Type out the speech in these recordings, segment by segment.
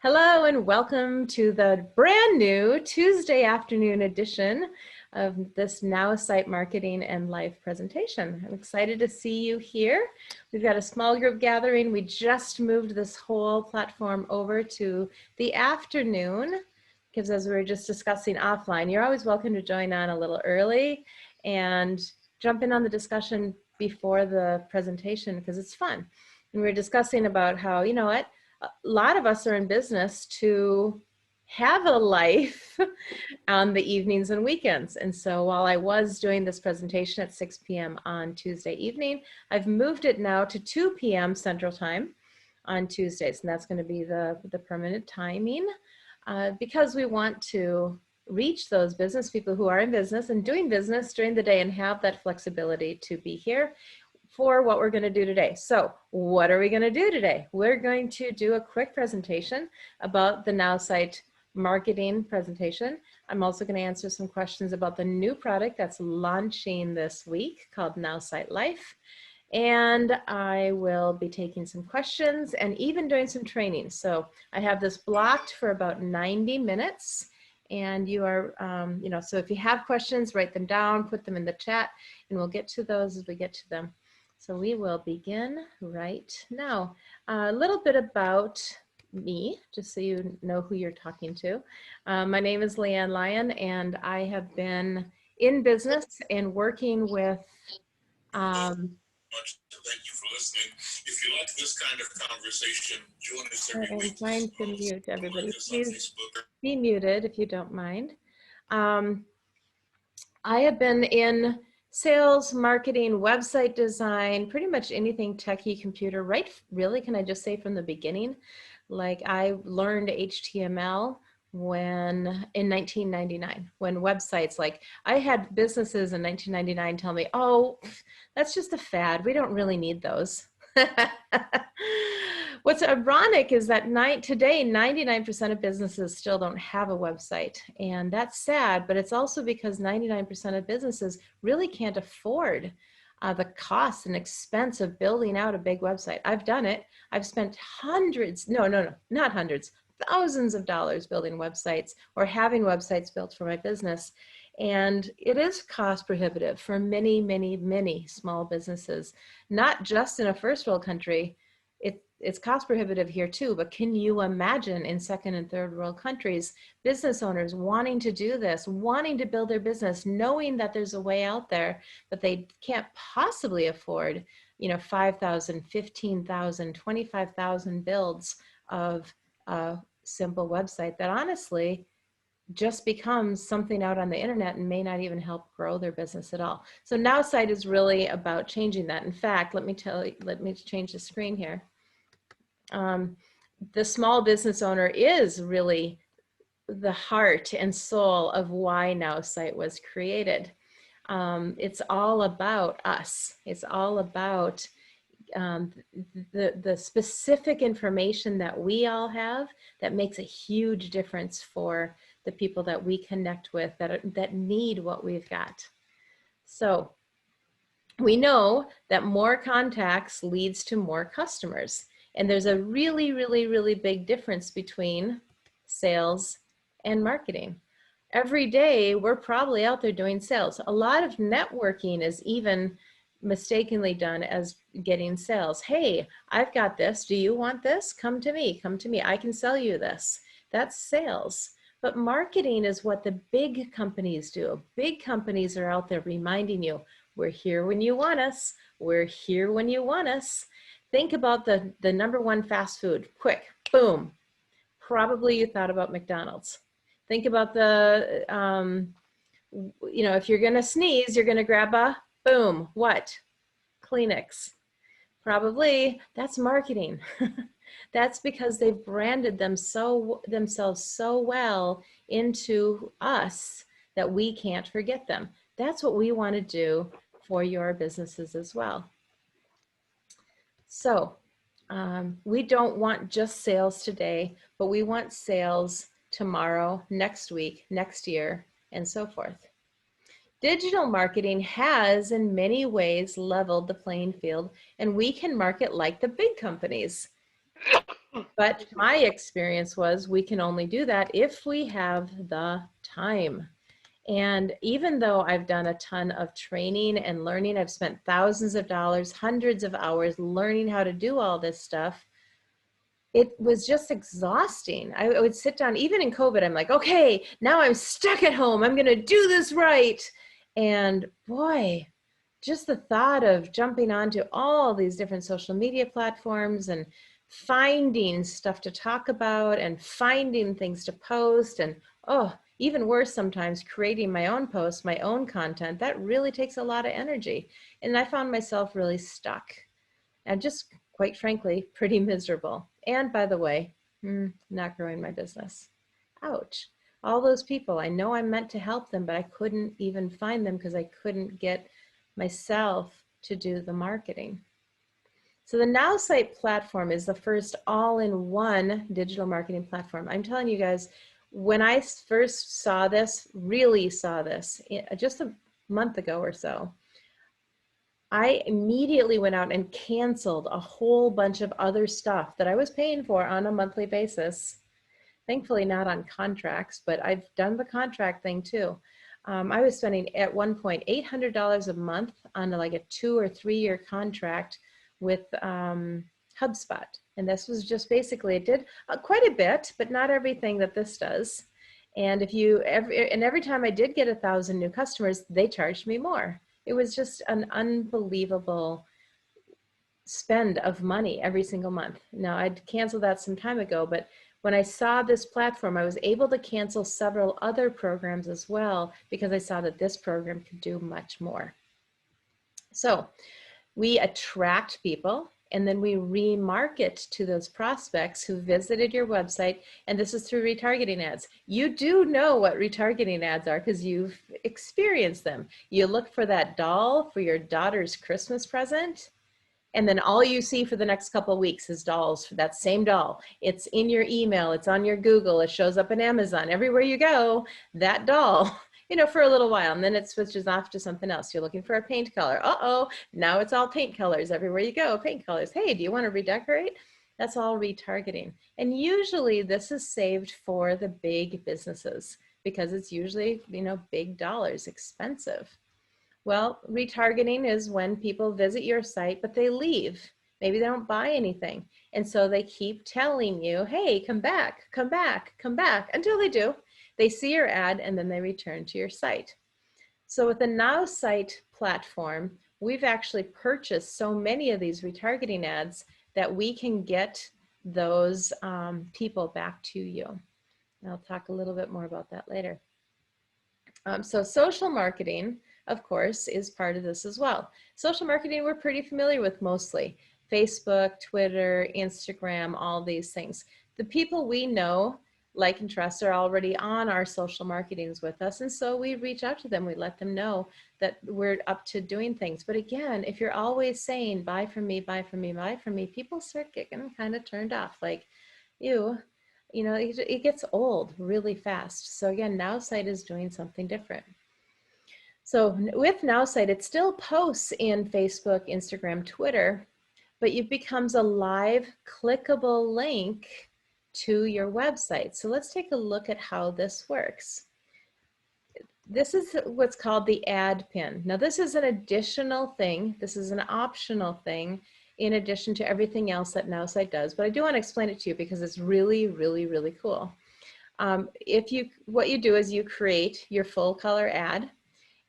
Hello and welcome to the brand new Tuesday afternoon edition of this Now.Site Marketing and Live presentation. I'm excited to see you here. We've got a small group gathering. We just moved this whole platform over to the afternoon because as we were just discussing offline, you're always welcome to join on a little early and jump in on the discussion before the presentation because it's fun. And we were discussing about how, you know what, a lot of us are in business to have a life on the evenings and weekends. And so while I was doing this presentation at 6 p.m. on Tuesday evening, I've moved it now to 2 p.m. Central Time on Tuesdays. And that's going to be the permanent timing because we want to reach those business people who are in business and doing business during the day and have that flexibility to be here for what we're going to do today. So what are we going to do today? We're going to do a quick presentation about the Now.Site marketing presentation. I'm also going to answer some questions about the new product that's launching this week called Now.Site Life. And I will be taking some questions and even doing some training. So I have this blocked for about 90 minutes. And you are, so if you have questions, write them down, put them in the chat, and we'll get to those as we get to them. So we will begin right now. A little bit about me, just so you know who you're talking to. My name is 𝐍𝐸ann, and I have been in business and working with Thank you for listening. If you like this kind of conversation, join us every week. I'm trying to mute everybody. Please be muted if you don't mind. I have been in sales, marketing, website design, pretty much anything techie computer, right? Really, can I just say from the beginning? Like I learned HTML in 1999, when websites, like I had businesses in 1999 tell me, oh, that's just a fad. We don't really need those. What's ironic is that today, 99% of businesses still don't have a website. And that's sad, but it's also because 99% of businesses really can't afford the cost and expense of building out a big website. I've done it. I've spent not hundreds, thousands of dollars building websites or having websites built for my business. And it is cost prohibitive for many, many, many small businesses, not just in a first world country. It's cost prohibitive here too, but can you imagine in second and third world countries, business owners wanting to do this, wanting to build their business, knowing that there's a way out there, but they can't possibly afford, 5,000, 15,000, 25,000 builds of a simple website that honestly just becomes something out on the internet and may not even help grow their business at all. So Now.Site is really about changing that. In fact, let me change the screen here. The small business owner is really the heart and soul of why Now.Site was created. It's all about us. It's all about the specific information that we all have that makes a huge difference for the people that we connect with that need what we've got. So we know that more contacts leads to more customers. And there's a really, really, really big difference between sales and marketing. Every day, we're probably out there doing sales. A lot of networking is even mistakenly done as getting sales. Hey, I've got this. Do you want this? Come to me. Come to me. I can sell you this. That's sales. But marketing is what the big companies do. Big companies are out there reminding you, we're here when you want us. We're here when you want us. Think about the #1 fast food. Quick, boom. Probably you thought about McDonald's. Think about the, if you're going to sneeze, you're going to grab a boom. What? Kleenex. Probably that's marketing. That's because they've branded themselves so well into us that we can't forget them. That's what we want to do for your businesses as well. So we don't want just sales today, but we want sales tomorrow, next week, next year, and so forth. Digital marketing has in many ways leveled the playing field, and we can market like the big companies. But my experience was we can only do that if we have the time. And even though I've done a ton of training and learning, I've spent thousands of dollars, hundreds of hours learning how to do all this stuff, it was just exhausting. I would sit down, even in COVID, I'm like, okay, now I'm stuck at home. I'm going to do this right. And boy, just the thought of jumping onto all these different social media platforms and finding stuff to talk about and finding things to post, and oh, even worse sometimes, creating my own posts, my own content, that really takes a lot of energy. And I found myself really stuck and just, quite frankly, pretty miserable. And by the way, not growing my business. Ouch. All those people, I know I'm meant to help them, but I couldn't even find them because I couldn't get myself to do the marketing. So the Now.Site platform is the first all-in-one digital marketing platform. I'm telling you guys, when I first saw this, really saw this, just a month ago or so, I immediately went out and canceled a whole bunch of other stuff that I was paying for on a monthly basis. Thankfully not on contracts, but I've done the contract thing too. I was spending at one point $800 a month on like a 2 or 3 year contract with HubSpot. And this was just basically, it did quite a bit, but not everything that this does. And every time I did get 1,000 new customers, they charged me more. It was just an unbelievable spend of money every single month. Now I'd canceled that some time ago, but when I saw this platform, I was able to cancel several other programs as well because I saw that this program could do much more. So we attract people and then we remarket to those prospects who visited your website, and this is through retargeting ads. You do know what retargeting ads are because you've experienced them. You look for that doll for your daughter's Christmas present, and then all you see for the next couple of weeks is dolls for that same doll. It's in your email, it's on your Google, it shows up in Amazon, everywhere you go, that doll, you know, for a little while, and then it switches off to something else. You're looking for a paint color. Uh-oh, now it's all paint colors everywhere you go, paint colors. Hey, do you want to redecorate? That's all retargeting. And usually this is saved for the big businesses because it's usually, you know, big dollars, expensive. Well, retargeting is when people visit your site, but they leave. Maybe they don't buy anything. And so they keep telling you, hey, come back, come back, come back, until they do. They see your ad and then they return to your site. So with the Now.Site platform, we've actually purchased so many of these retargeting ads that we can get those people back to you. And I'll talk a little bit more about that later. So social marketing, of course, is part of this as well. Social marketing we're pretty familiar with mostly. Facebook, Twitter, Instagram, all these things. The people we know, like and trust, are already on our social marketings with us, and so we reach out to them. We let them know that we're up to doing things. But again, if you're always saying, buy from me, buy from me, buy from me, people start getting kind of turned off, like, ew. You know, it gets old really fast. So again, Now.Site is doing something different. So with Now.Site, it still posts in Facebook, Instagram, Twitter, but it becomes a live clickable link to your website. So let's take a look at how this works. This is what's called the ad pin. Now this is an additional thing. This is an optional thing in addition to everything else that Now.Site does, but I do want to explain it to you because it's really, really, really cool. What you do is you create your full color ad,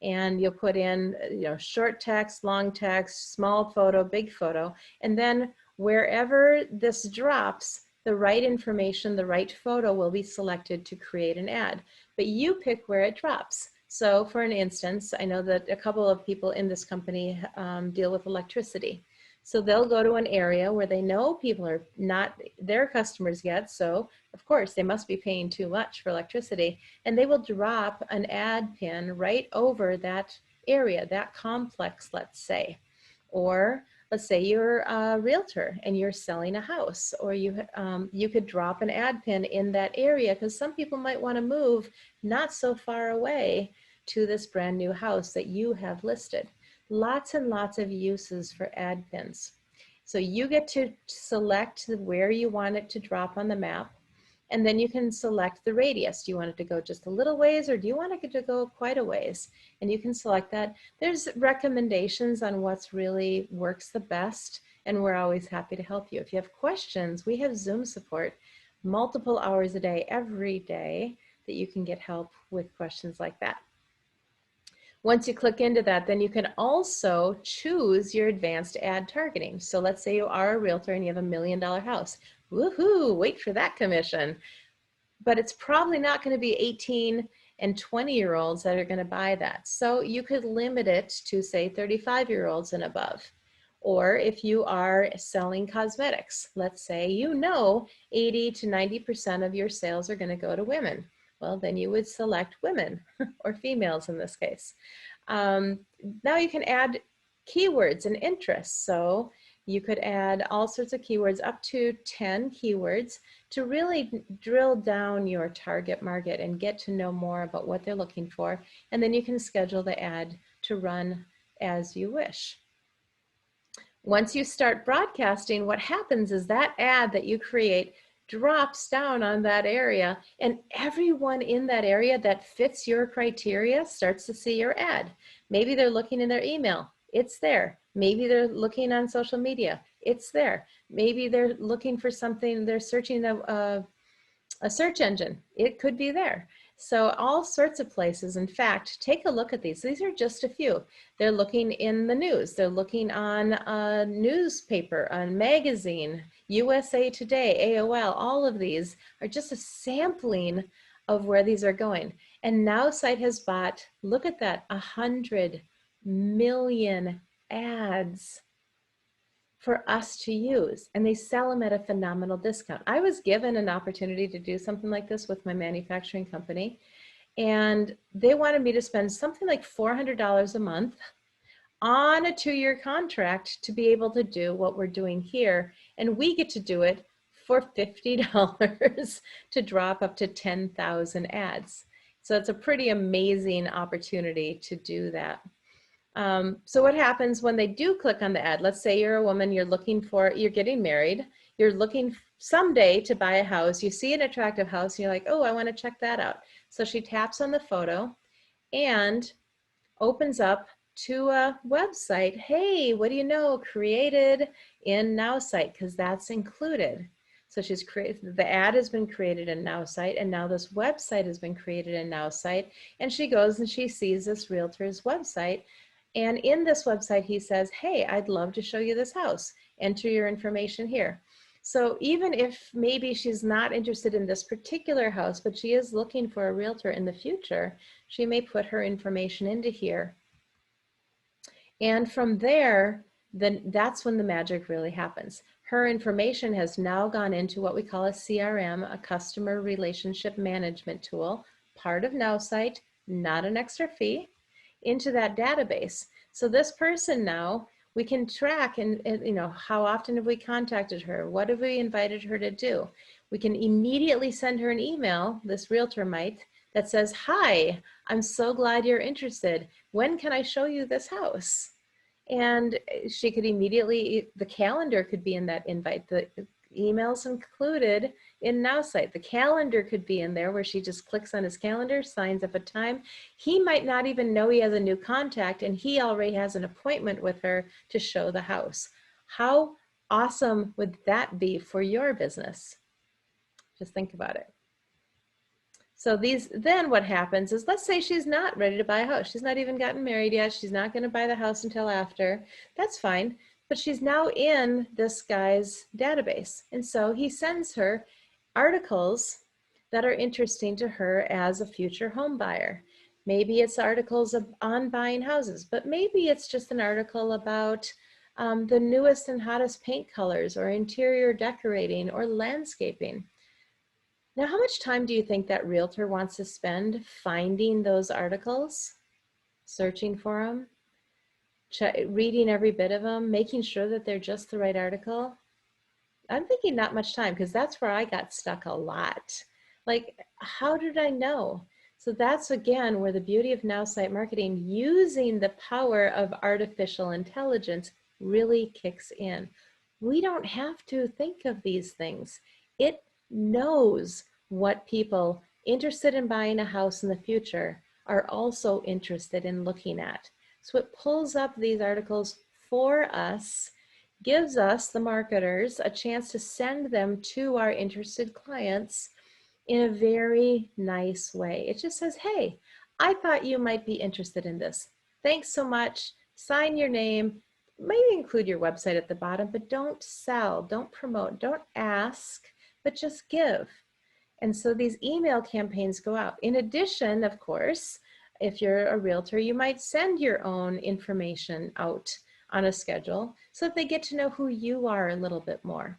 and you'll put in, you know, short text, long text, small photo, big photo, and then wherever this drops, the right information, the right photo will be selected to create an ad, but you pick where it drops. So for an instance, I know that a couple of people in this company deal with electricity. So they'll go to an area where they know people are not their customers yet, so of course they must be paying too much for electricity, and they will drop an ad pin right over that area, that complex, let's say. Or let's say you're a realtor and you're selling a house, or you could drop an ad pin in that area because some people might want to move not so far away to this brand new house that you have listed. Lots and lots of uses for ad pins. So you get to select where you want it to drop on the map. And then you can select the radius. Do you want it to go just a little ways, or do you want it to go quite a ways? And you can select that. There's recommendations on what's really works the best, and we're always happy to help you. If you have questions, we have Zoom support multiple hours a day, every day, that you can get help with questions like that. Once you click into that, then you can also choose your advanced ad targeting. So let's say you are a realtor and you have $1 million house. Woohoo, wait for that commission. But it's probably not going to be 18 and 20-year-olds that are going to buy that. So you could limit it to, say, 35-year-olds and above. Or if you are selling cosmetics, let's say 80 to 90% of your sales are going to go to women. Well, then you would select women or females in this case. Now you can add keywords and interests. So you could add all sorts of keywords, up to 10 keywords, to really drill down your target market and get to know more about what they're looking for. And then you can schedule the ad to run as you wish. Once you start broadcasting, what happens is that ad that you create drops down on that area, and everyone in that area that fits your criteria starts to see your ad. Maybe they're looking in their email, it's there. Maybe they're looking on social media, it's there. Maybe they're looking for something, they're searching a search engine, it could be there. So all sorts of places. In fact, take a look at these. These are just a few. They're looking in the news. They're looking on a newspaper, a magazine, USA Today, AOL. All of these are just a sampling of where these are going. And Now.Site has bought, look at that, 100 million ads for us to use, and they sell them at a phenomenal discount. I was given an opportunity to do something like this with my manufacturing company, and they wanted me to spend something like $400 a month on a 2-year contract to be able to do what we're doing here, and we get to do it for $50 to drop up to 10,000 ads. So it's a pretty amazing opportunity to do that. So what happens when they do click on the ad? Let's say you're a woman, you're getting married, you're looking someday to buy a house, you see an attractive house, and you're like, oh, I want to check that out. So she taps on the photo and opens up to a website. Hey, what do you know? Created in Now.Site, because that's included. So the ad has been created in Now.Site, and now this website has been created in Now.Site, and she goes and she sees this realtor's website. And in this website, he says, hey, I'd love to show you this house. Enter your information here. So even if maybe she's not interested in this particular house, but she is looking for a realtor in the future, she may put her information into here. And from there, then that's when the magic really happens. Her information has now gone into what we call a CRM, a customer relationship management tool, part of Now.Site, not an extra fee, into that database. So this person now, we can track and how often have we contacted her? What have we invited her to do? We can immediately send her an email, this realtor might, that says, hi, I'm so glad you're interested. When can I show you this house? And she could immediately, the calendar could be in that invite, the emails included in Now.Site. The calendar could be in there where she just clicks on his calendar, signs up a time. He might not even know he has a new contact, and he already has an appointment with her to show the house. How awesome would that be for your business? Just think about it. So then what happens is, let's say she's not ready to buy a house. She's not even gotten married yet. She's not going to buy the house until after. That's fine. But she's now in this guy's database. And so he sends her articles that are interesting to her as a future home buyer. Maybe it's articles on buying houses, but maybe it's just an article about the newest and hottest paint colors, or interior decorating, or landscaping. Now, how much time do you think that realtor wants to spend finding those articles, searching for them, reading every bit of them, making sure that they're just the right article? I'm thinking not much time, because that's where I got stuck a lot. Like, how did I know? So that's, again, where the beauty of Now.Site Marketing, using the power of artificial intelligence, really kicks in. We don't have to think of these things. It knows what people interested in buying a house in the future are also interested in looking at. So it pulls up these articles for us, gives us, the marketers, a chance to send them to our interested clients in a very nice way. It just says, hey, I thought you might be interested in this. Thanks so much. Sign your name. Maybe include your website at the bottom, but don't sell, don't promote, don't ask, but just give. And so these email campaigns go out. In addition, of course, if you're a realtor, you might send your own information out on a schedule so that they get to know who you are a little bit more.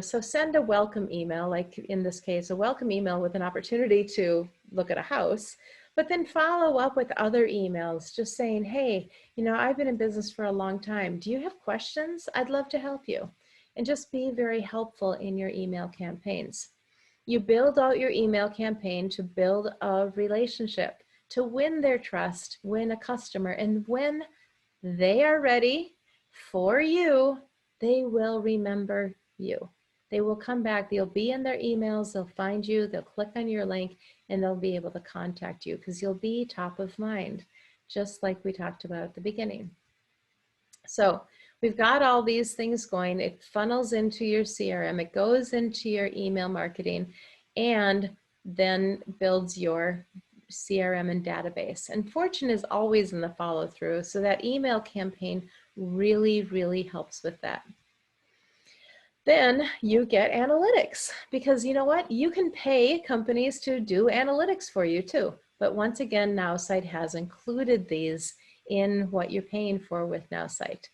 So send a welcome email, like in this case, a welcome email with an opportunity to look at a house, but then follow up with other emails just saying, hey, I've been in business for a long time. Do you have questions? I'd love to help you. And just be very helpful in your email campaigns. You build out your email campaign to build a relationship, to win their trust, win a customer, and when they are ready for you, they will remember you. They will come back, they'll be in their emails, they'll find you, they'll click on your link, and they'll be able to contact you because you'll be top of mind, just like we talked about at the beginning. So we've got all these things going. It funnels into your CRM, it goes into your email marketing, and then builds your CRM and database. And fortune is always in the follow through. So that email campaign really, really helps with that. Then you get analytics, because you know what? You can pay companies to do analytics for you too. But once again, Now.Site has included these in what you're paying for with Now.Site.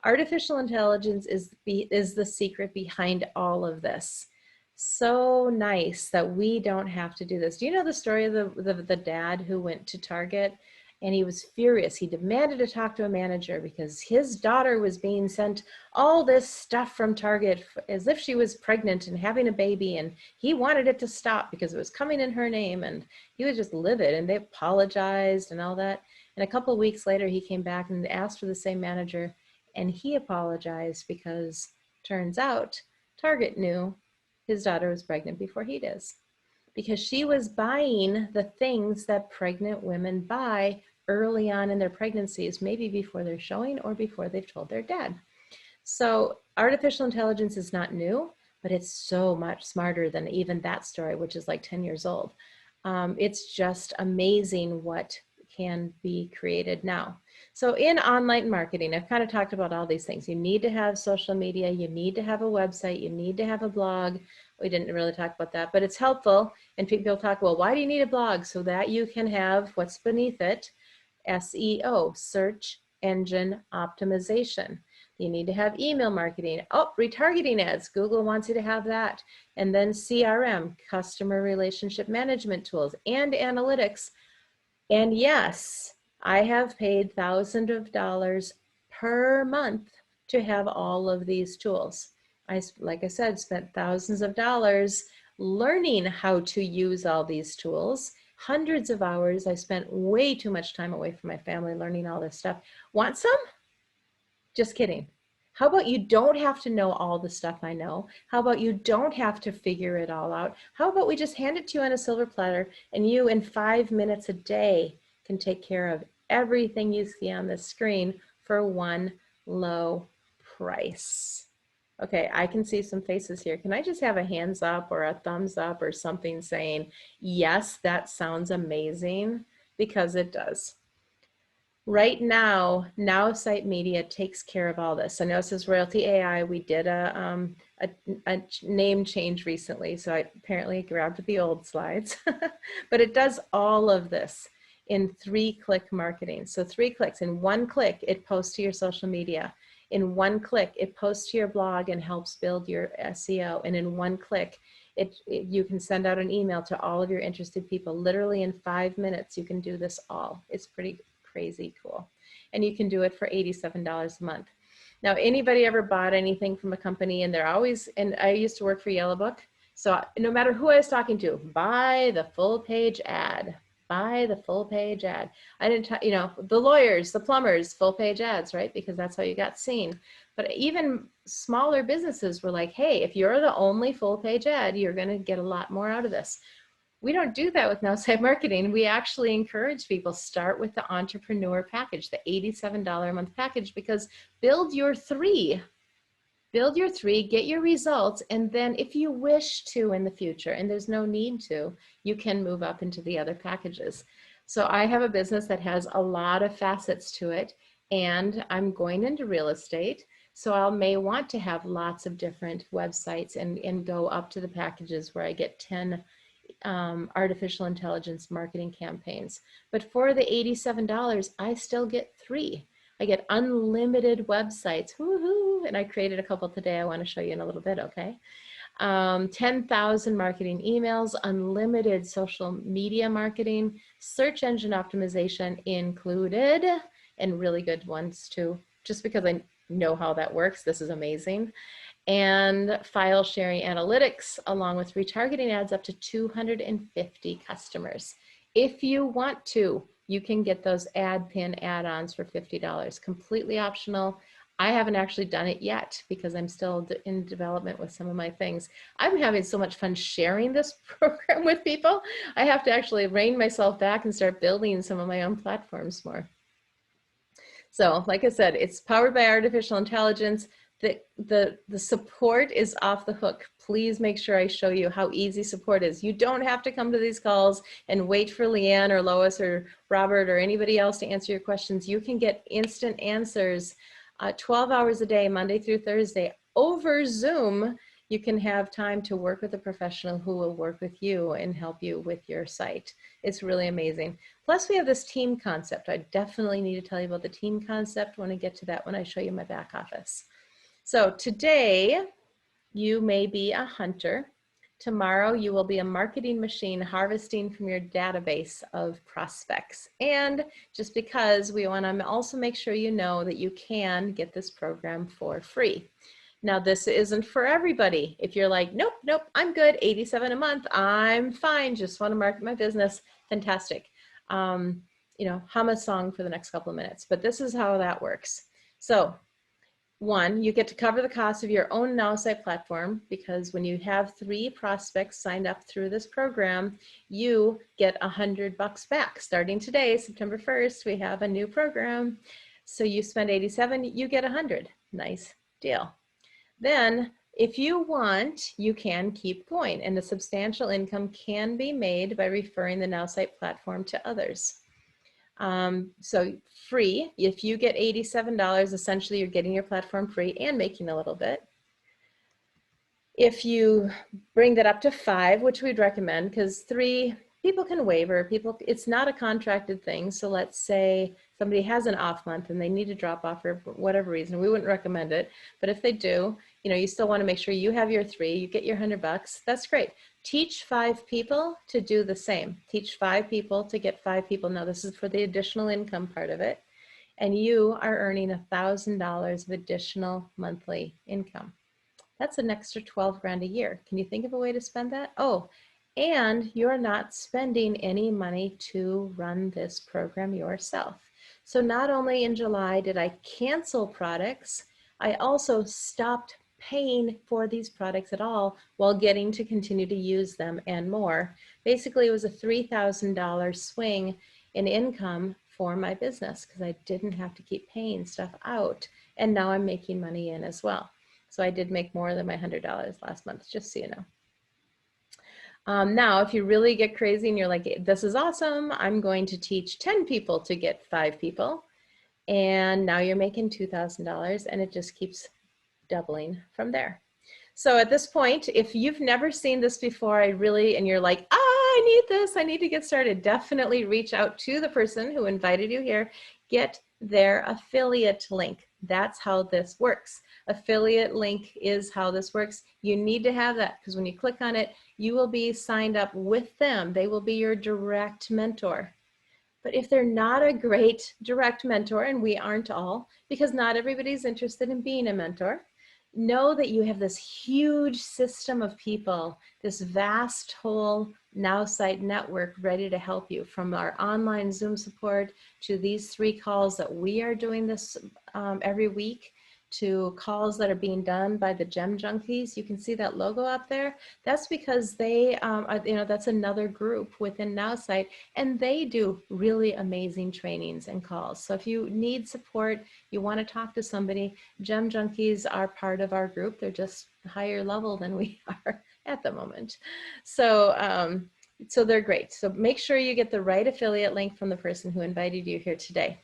Artificial intelligence is the secret behind all of this. So nice that we don't have to do this. Do you know the story of the dad who went to Target and he was furious? He demanded to talk to a manager because his daughter was being sent all this stuff from Target as if she was pregnant and having a baby, and he wanted it to stop because it was coming in her name, and he was just livid, and they apologized and all that. And a couple of weeks later, he came back and asked for the same manager, and he apologized because turns out Target knew his daughter was pregnant before he is, because she was buying the things that pregnant women buy early on in their pregnancies, maybe before they're showing or before they've told their dad. So artificial intelligence is not new, but it's so much smarter than even that story, which is like 10 years old. It's just amazing what can be created now. So in online marketing, I've kind of talked about all these things. You need to have social media, you need to have a website, you need to have a blog. We didn't really talk about that, but it's helpful. And people talk, well, why do you need a blog? So that you can have what's beneath it, SEO, search engine optimization. You need to have email marketing. Oh, retargeting ads, Google wants you to have that. And then CRM, customer relationship management tools, and analytics. And yes, I have paid thousands of dollars per month to have all of these tools. Like I said, spent thousands of dollars learning how to use all these tools. Hundreds of hours. I spent way too much time away from my family learning all this stuff. Want some? Just kidding. How about you don't have to know all the stuff I know? How about you don't have to figure it all out? How about we just hand it to you on a silver platter, and you in 5 minutes a day can take care of everything you see on the screen for one low price. Okay, I can see some faces here. Can I just have a hands up or a thumbs up or something saying, yes, that sounds amazing? Because it does. Right now, Now.Site Media takes care of all this. I know it says Royalty AI. We did a name change recently, so I apparently grabbed the old slides. But it does all of this in 3-click marketing. So 3 clicks. In 1 click, it posts to your social media. In 1 click, it posts to your blog and helps build your SEO. And in 1 click, you can send out an email to all of your interested people. Literally in 5 minutes, you can do this all. It's pretty crazy cool. And you can do it for $87 a month. Now, anybody ever bought anything from a company, and they're always, and I used to work for Yellow Book, so no matter who I was talking to, buy the full page ad, buy the full page ad. I didn't, you know, the lawyers, the plumbers, full page ads, right? Because that's how you got seen. But even smaller businesses were like, hey, if you're the only full page ad, you're going to get a lot more out of this. We don't do that with Now.Site Marketing. We actually encourage people start with the entrepreneur package, the $87 a month package, because build your three, get your results, and then if you wish to in the future, and there's no need to, you can move up into the other packages. So I have a business that has a lot of facets to it, and I'm going into real estate. So I may want to have lots of different websites and go up to the packages where I get 10 artificial intelligence marketing campaigns. But for the $87, I still get 3. I get unlimited websites, woohoo! And I created a couple today. I want to show you in a little bit, okay? 10,000 marketing emails, unlimited social media marketing, search engine optimization included, and really good ones too. Just because I know how that works, this is amazing. And file sharing analytics, along with retargeting ads up to 250 customers. If you want to, you can get those ad pin add-ons for $50, completely optional. I haven't actually done it yet because I'm still in development with some of my things. I'm having so much fun sharing this program with people. I have to actually rein myself back and start building some of my own platforms more. So like I said, it's powered by artificial intelligence. The support is off the hook. Please make sure I show you how easy support is. You don't have to come to these calls and wait for LeAnn or Lois or Robert or anybody else to answer your questions. You can get instant answers 12 hours a day, Monday through Thursday, over Zoom. You can have time to work with a professional who will work with you and help you with your site. It's really amazing. Plus we have this team concept. I definitely need to tell you about the team concept when I get to that when I show you my back office. So today you may be a hunter. Tomorrow you will be a marketing machine harvesting from your database of prospects. And just because we want to also make sure you know that you can get this program for free. Now this isn't for everybody. If you're like, nope, I'm good, 87 a month, I'm fine, just want to market my business, fantastic. You know, hum a song for the next couple of minutes, but this is how that works. So 1, you get to cover the cost of your own Now.Site platform, because when you have 3 prospects signed up through this program, you get $100 back. Starting today, September 1st, we have a new program. So you spend 87, you get 100. Nice deal. Then if you want, you can keep going, and the substantial income can be made by referring the Now.Site platform to others. So free, if you get $87, essentially you're getting your platform free and making a little bit. If you bring that up to 5, which we'd recommend, because 3, people can waiver, it's not a contracted thing. So let's say somebody has an off month and they need to drop off for whatever reason, we wouldn't recommend it. But if they do, you know, you still want to make sure you have your 3, you get your $100, that's great. Teach 5 people to do the same. Teach 5 people to get 5 people. Now this is for the additional income part of it. And you are earning $1,000 of additional monthly income. That's an extra 12 grand a year. Can you think of a way to spend that? Oh, and you're not spending any money to run this program yourself. So not only in July did I cancel products, I also stopped paying for these products at all while getting to continue to use them and more. Basically, it was a $3,000 swing in income for my business because I didn't have to keep paying stuff out. And now I'm making money in as well. So I did make more than my $100 last month, just so you know. Now, if you really get crazy and you're like, this is awesome, I'm going to teach 10 people to get 5 people. And now you're making $2,000 and it just keeps doubling from there. So at this point, if you've never seen this before, and you're like, I need this, I need to get started, definitely reach out to the person who invited you here, get their affiliate link. That's how this works. Affiliate link is how this works. You need to have that because when you click on it, you will be signed up with them. They will be your direct mentor. But if they're not a great direct mentor, and we aren't all, because not everybody's interested in being a mentor, know that you have this huge system of people, this vast whole Now.Site network ready to help you, from our online Zoom support to these 3 calls that we are doing this every week, to calls that are being done by the Gem Junkies. You can see that logo up there. That's because they, that's another group within Now.Site, and they do really amazing trainings and calls. So if you need support, you want to talk to somebody, Gem Junkies are part of our group. They're just higher level than we are at the moment. So, so they're great. So make sure you get the right affiliate link from the person who invited you here today.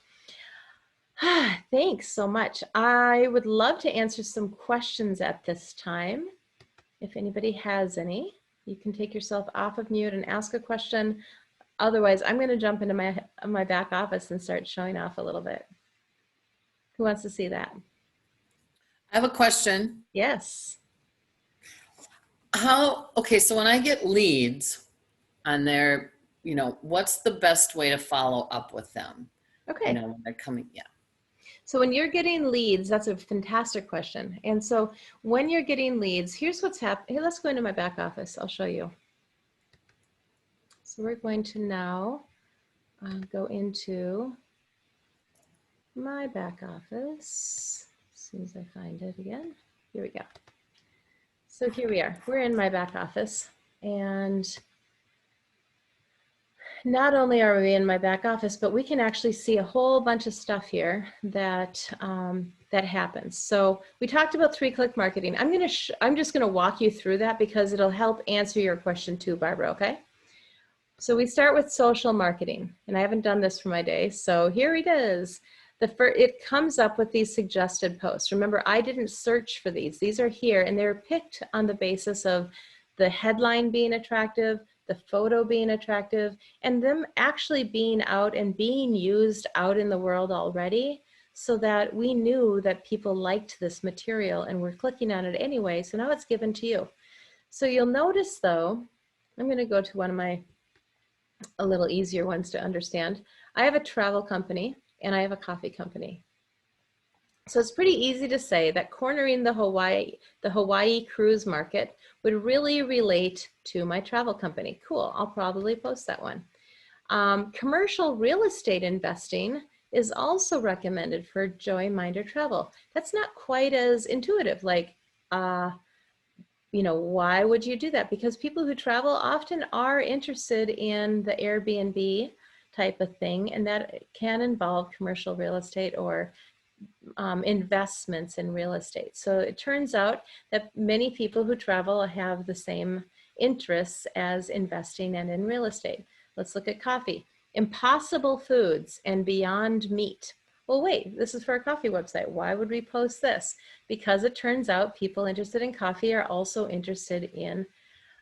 Thanks so much. I would love to answer some questions at this time. If anybody has any, you can take yourself off of mute and ask a question. Otherwise, I'm going to jump into my back office and start showing off a little bit. Who wants to see that? I have a question. Yes. Okay, so when I get leads on there, what's the best way to follow up with them? Okay. When they're coming, yeah. So when you're getting leads, that's a fantastic question. And so when you're getting leads, here's what's happening. Here, let's go into my back office. I'll show you. So we're going to now go into my back office. As soon as I find it again. Here we go. So here we are. We're in my back office. And not only are we in my back office, but we can actually see a whole bunch of stuff here that that happens. So we talked about 3-click marketing. I'm just gonna walk you through that because it'll help answer your question too, Barbara. Okay. So we start with social marketing, and I haven't done this for my day, so here it is. It comes up with these suggested posts. Remember, I didn't search for these. These are here, and they're picked on the basis of the headline being attractive, the photo being attractive, and them actually being out and being used out in the world already, so that we knew that people liked this material and were clicking on it anyway. So now it's given to you. So you'll notice though, I'm going to go to one of my a little easier ones to understand. I have a travel company and I have a coffee company. So it's pretty easy to say that cornering the Hawaii cruise market would really relate to my travel company. Cool, I'll probably post that one. Commercial real estate investing is also recommended for Joy Minder Travel. That's not quite as intuitive, like, why would you do that? Because people who travel often are interested in the Airbnb type of thing, and that can involve commercial real estate or investments in real estate. So it turns out that many people who travel have the same interests as investing and in real estate. Let's look at coffee. Impossible Foods and Beyond Meat. Well, wait, this is for a coffee website. Why would we post this? Because it turns out people interested in coffee are also interested in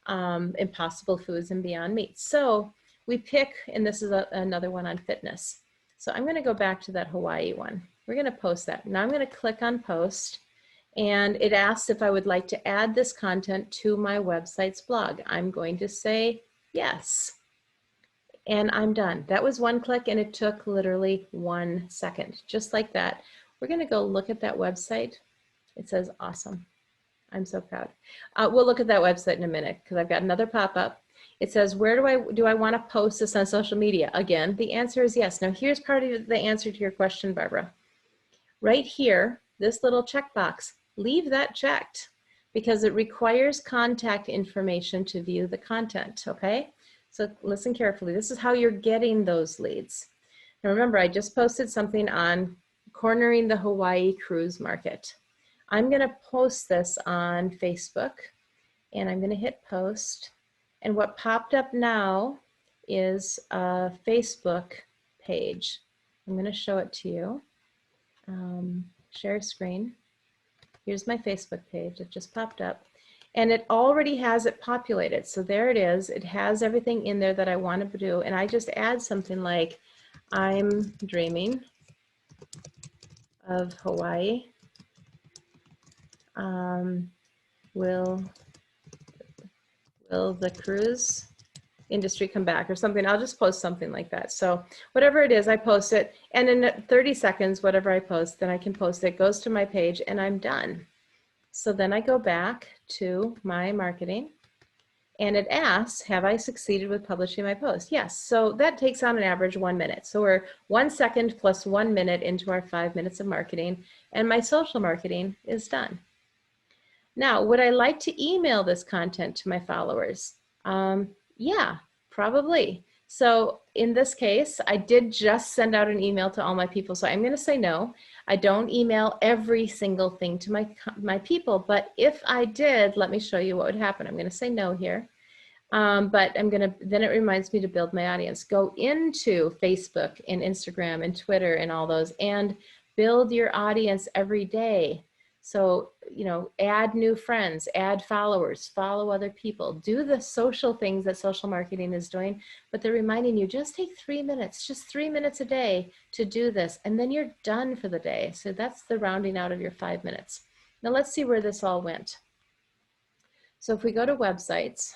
Impossible Foods and Beyond Meat. So we pick, and this is another one on fitness. So I'm going to go back to that Hawaii one. We're going to post that. Now I'm going to click on post, and it asks if I would like to add this content to my website's blog. I'm going to say yes. And I'm done. That was one click, and it took literally 1 second. Just like that. We're going to go look at that website. It says awesome. I'm so proud. We'll look at that website in a minute because I've got another pop-up. It says, where do I want to post this on social media? Again, the answer is yes. Now here's part of the answer to your question, Barbara. Right here, this little checkbox, leave that checked because it requires contact information to view the content, okay? So listen carefully. This is how you're getting those leads. And remember, I just posted something on cornering the Hawaii cruise market. I'm going to post this on Facebook, and I'm going to hit post. And what popped up now is a Facebook page. I'm going to show it to you. Share screen. Here's my Facebook page. It just popped up. And it already has it populated. So there it is. It has everything in there that I want to do. And I just add something like, I'm dreaming of Hawaii. Will the cruise industry come back or something? I'll just post something like that. So whatever it is, I post it. And in 30 seconds, whatever I post, then I can post it, goes to my page, and I'm done. So then I go back to my marketing and it asks, have I succeeded with publishing my post? Yes. So that takes on an average 1 minute. So we're 1 second plus 1 minute into our 5 minutes of marketing, and my social marketing is done. Now, would I like to email this content to my followers? Yeah, probably. So in this case, I did just send out an email to all my people. So I'm going to say no. I don't email every single thing to my people, but if I did, let me show you what would happen. I'm going to say no here. But then it reminds me to build my audience. Go into Facebook and Instagram and Twitter and all those and build your audience every day. So, add new friends, add followers, follow other people, do the social things that social marketing is doing, but they're reminding you, just take 3 minutes, just 3 minutes a day to do this, and then you're done for the day. So that's the rounding out of your 5 minutes. Now let's see where this all went. So if we go to websites,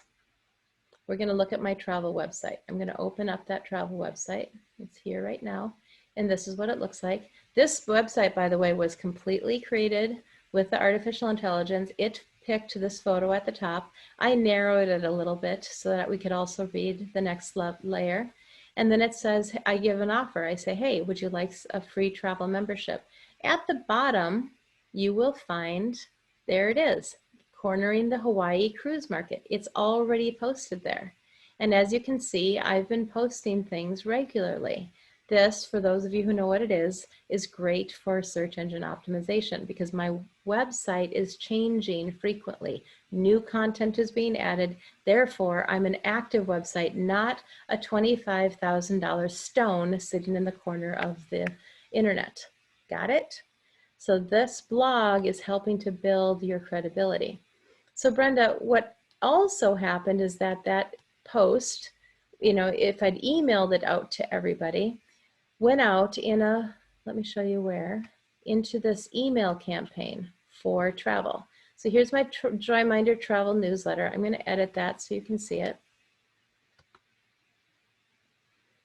we're going to look at my travel website. I'm going to open up that travel website. It's here right now. And this is what it looks like. This website, by the way, was completely created with the artificial intelligence. It picked this photo at the top. I narrowed it a little bit so that we could also read the next layer. And then it says, I give an offer. I say, hey, would you like a free travel membership? At the bottom, you will find, there it is, cornering the Hawaii cruise market. It's already posted there. And as you can see, I've been posting things regularly. This, for those of you who know what it is great for search engine optimization because my website is changing frequently. New content is being added. Therefore, I'm an active website, not a $25,000 stone sitting in the corner of the internet. Got it? So this blog is helping to build your credibility. So Brenda, what also happened is that post, if I'd emailed it out to everybody, went out in a, let me show you where, into this email campaign for travel. So here's my Joyminder travel newsletter. I'm going to edit that so you can see it.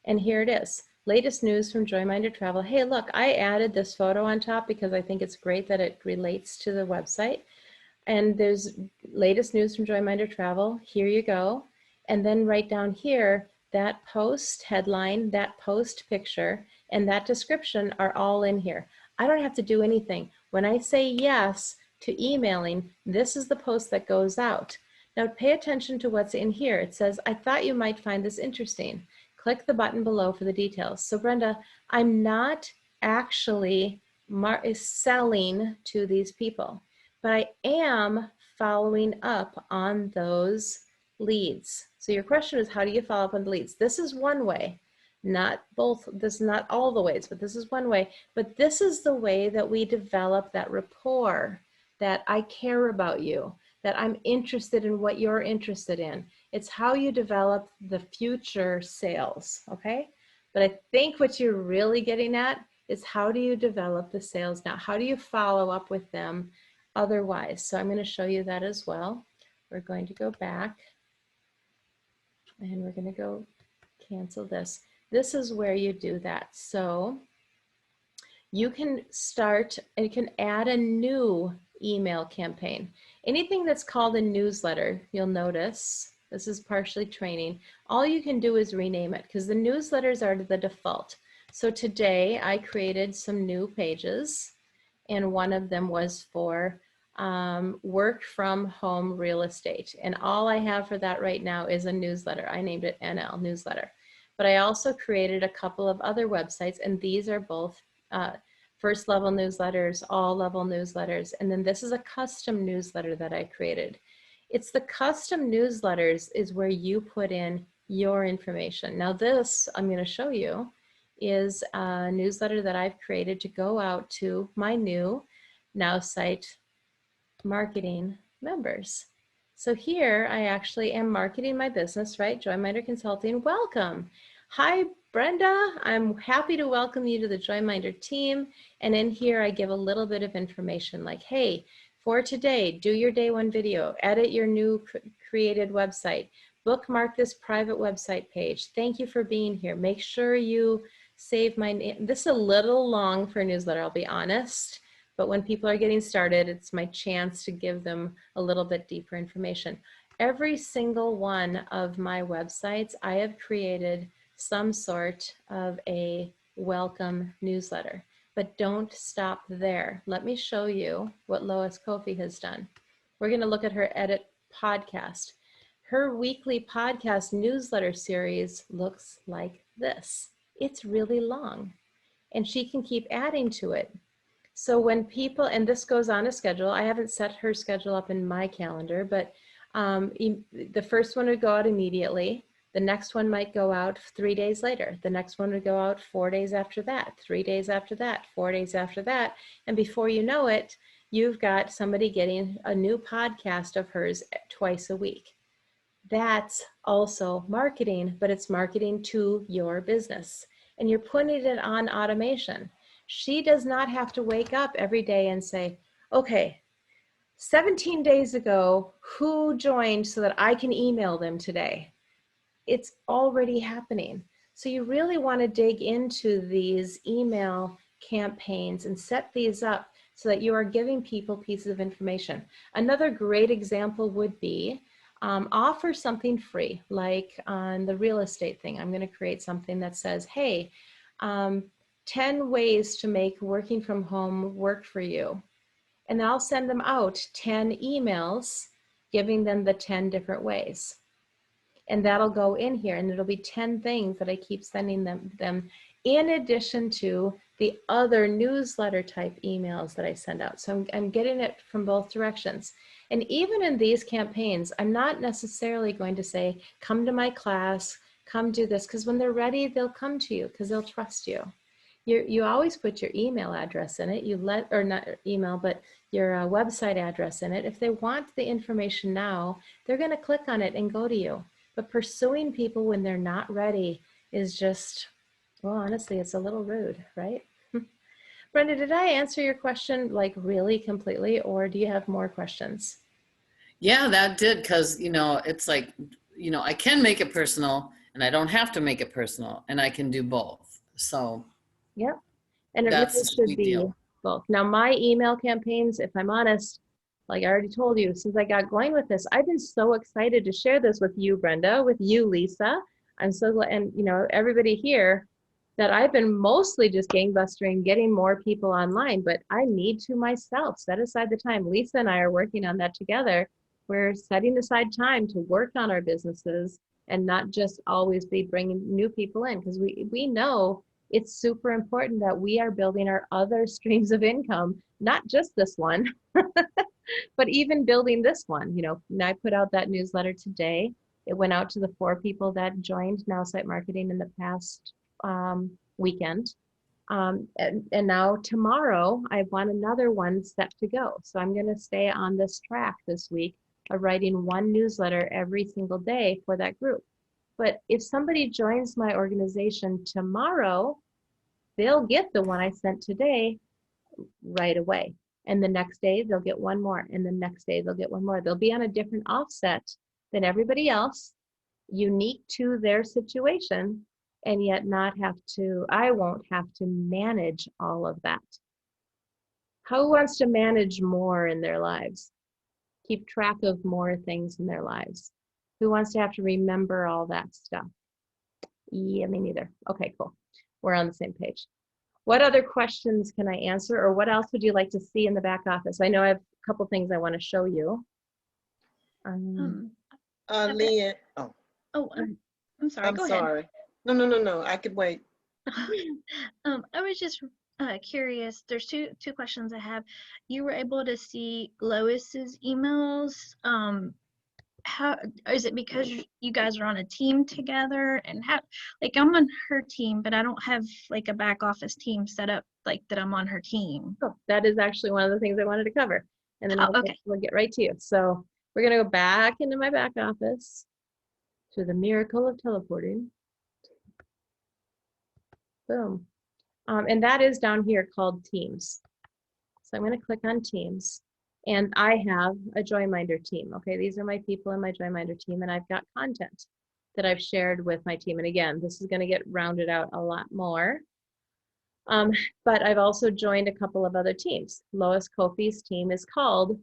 And here it is. Latest news from Joyminder Travel. Hey, look, I added this photo on top because I think it's great that it relates to the website. And there's latest news from Joyminder Travel. Here you go. And then right down here, that post headline, that post picture, and that description are all in here. I don't have to do anything. When I say yes to emailing, this is the post that goes out. Now pay attention to what's in here. It says, I thought you might find this interesting. Click the button below for the details. So Brenda, I'm not actually selling to these people, but I am following up on those leads. So your question is, how do you follow up on the leads? This is one way, not both. This is not all the ways, but this is one way. But this is the way that we develop that rapport, that I care about you, that I'm interested in what you're interested in. It's how you develop the future sales, okay? But I think what you're really getting at is how do you develop the sales now? How do you follow up with them otherwise? So I'm going to show you that as well. We're going to go back and we're going to go cancel this. This is where you do that. So you can start and you can add a new email campaign. Anything that's called a newsletter, you'll notice, this is partially training. All you can do is rename it because the newsletters are the default. So today I created some new pages and one of them was for work from home real estate. And all I have for that right now is a newsletter. I named it NL newsletter. But I also created a couple of other websites, and these are both first level newsletters, all level newsletters. And then this is a custom newsletter that I created. It's the custom newsletters is where you put in your information. Now this, I'm going to show you, is a newsletter that I've created to go out to my new Now.Site Marketing members. So here I actually am marketing my business, right? Joyminder Consulting, welcome. Hi, Brenda. I'm happy to welcome you to the Joyminder team. And in here I give a little bit of information like, hey, for today, do your day one video, edit your new created website, bookmark this private website page. Thank you for being here. Make sure you save my name. This is a little long for a newsletter, I'll be honest, But when people are getting started, it's my chance to give them a little bit deeper information. Every single one of my websites, I have created some sort of a welcome newsletter. But don't stop there. Let me show you what 𝐒𝐢𝐭𝐞 has done. We're going to look at her edit podcast. Her weekly podcast newsletter series looks like this. It's really long, and she can keep adding to it. So when people, and this goes on a schedule, I haven't set her schedule up in my calendar, but the first one would go out immediately. The next one might go out 3 days later. The next one would go out 4 days after that, 3 days after that, 4 days after that. And before you know it, you've got somebody getting a new podcast of hers twice a week. That's also marketing, but it's marketing to your business. And you're putting it on automation. She does not have to wake up every day and say, okay, 17 days ago, who joined so that I can email them today? It's already happening. So you really want to dig into these email campaigns and set these up so that you are giving people pieces of information. Another great example would be offer something free, like on the real estate thing. I'm going to create something that says, hey, 10 ways to make working from home work for you. And I'll send them out 10 emails giving them the 10 different ways. And that'll go in here, and it'll be 10 things that I keep sending them in addition to the other newsletter type emails that I send out. So I'm getting it from both directions. And even in these campaigns, I'm not necessarily going to say, come to my class, come do this, because when they're ready, they'll come to you because they'll trust you. You always put your email address in it. Or not email, but your website address in it. If they want the information now, they're going to click on it and go to you. But pursuing people when they're not ready is just, well, honestly, it's a little rude, right? Brenda, did I answer your question like really completely, or do you have more questions? Yeah, that did, because, it's like, I can make it personal and I don't have to make it personal, and I can do both. So Yep. And it that's really a should sweet be deal. both. Now, my email campaigns, if I'm honest, like I already told you, since I got going with this, I've been so excited to share this with you, Brenda, with you, Lisa. I'm so glad, and everybody here, that I've been mostly just gangbustering, getting more people online, but I need to myself set aside the time. Lisa and I are working on that together. We're setting aside time to work on our businesses and not just always be bringing new people in, because we know it's super important that we are building our other streams of income, not just this one, but even building this one. I put out that newsletter today. It went out to the 4 people that joined Now.Site Marketing in the past weekend. And now tomorrow, I want another one set to go. So I'm going to stay on this track this week of writing one newsletter every single day for that group. But if somebody joins my organization tomorrow, they'll get the one I sent today right away. And the next day they'll get one more. And the next day they'll get one more. They'll be on a different offset than everybody else, unique to their situation, and yet I won't have to manage all of that. Who wants to manage more in their lives? Keep track of more things in their lives. Who wants to have to remember all that stuff? Yeah, me neither. Okay, cool. We're on the same page. What other questions can I answer, or what else would you like to see in the back office? I know I have a couple things I want to show you. LeAnn. I'm sorry. I'm Go sorry. No. I could wait. ahead. I was just curious. There's two questions I have. You were able to see Lois's emails. How is it because you guys are on a team together? And how, like, I'm on her team, but I don't have like a back office team set up like that I'm on her team. Oh, that is actually one of the things I wanted to cover. And then okay. we'll get right to you. So we're going to go back into my back office to the miracle of teleporting. Boom. And that is down here called Teams. So I'm going to click on Teams. And I have a Joyminder team. Okay, these are my people in my Joyminder team, and I've got content that I've shared with my team. And again, this is going to get rounded out a lot more. But I've also joined a couple of other teams. Lois Kofi's team is called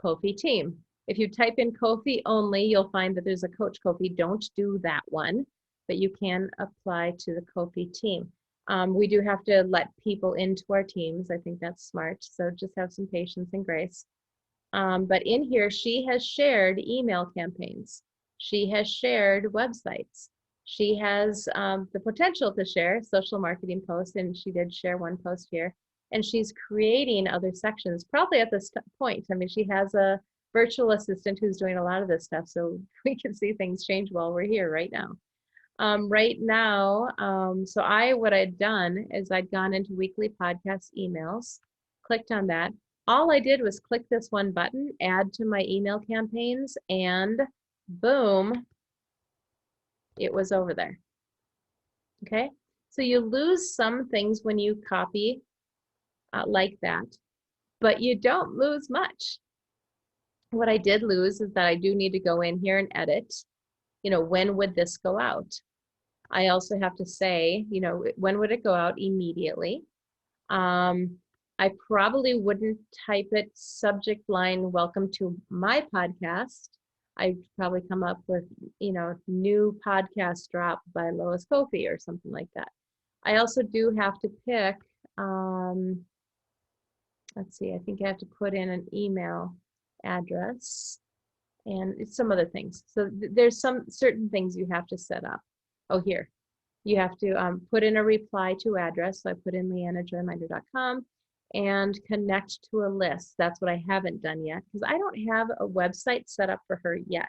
Kofi Team. If you type in Kofi only, you'll find that there's a Coach Kofi. Don't do that one, but you can apply to the Kofi team. We do have to let people into our teams. I think that's smart. So just have some patience and grace. But in here, she has shared email campaigns. She has shared websites. She has the potential to share social marketing posts, and she did share one post here. And she's creating other sections, probably at this point. I mean, she has a virtual assistant who's doing a lot of this stuff, so we can see things change while we're here right now. What I'd done is I'd gone into weekly podcast emails, clicked on that. All I did was click this one button, add to my email campaigns, and boom, it was over there. Okay, so you lose some things when you copy like that, but you don't lose much. What I did lose is that I do need to go in here and edit. When would this go out? I also have to say, when would it go out? Immediately. I probably wouldn't type it subject line, welcome to my podcast. I'd probably come up with, new podcast drop by Lois Kofi or something like that. I also do have to pick, let's see, I think I have to put in an email address and some other things. So there's some certain things you have to set up. Oh, here, you have to put in a reply to address. So I put in leann@joyminder.com and connect to a list. That's what I haven't done yet because I don't have a website set up for her yet.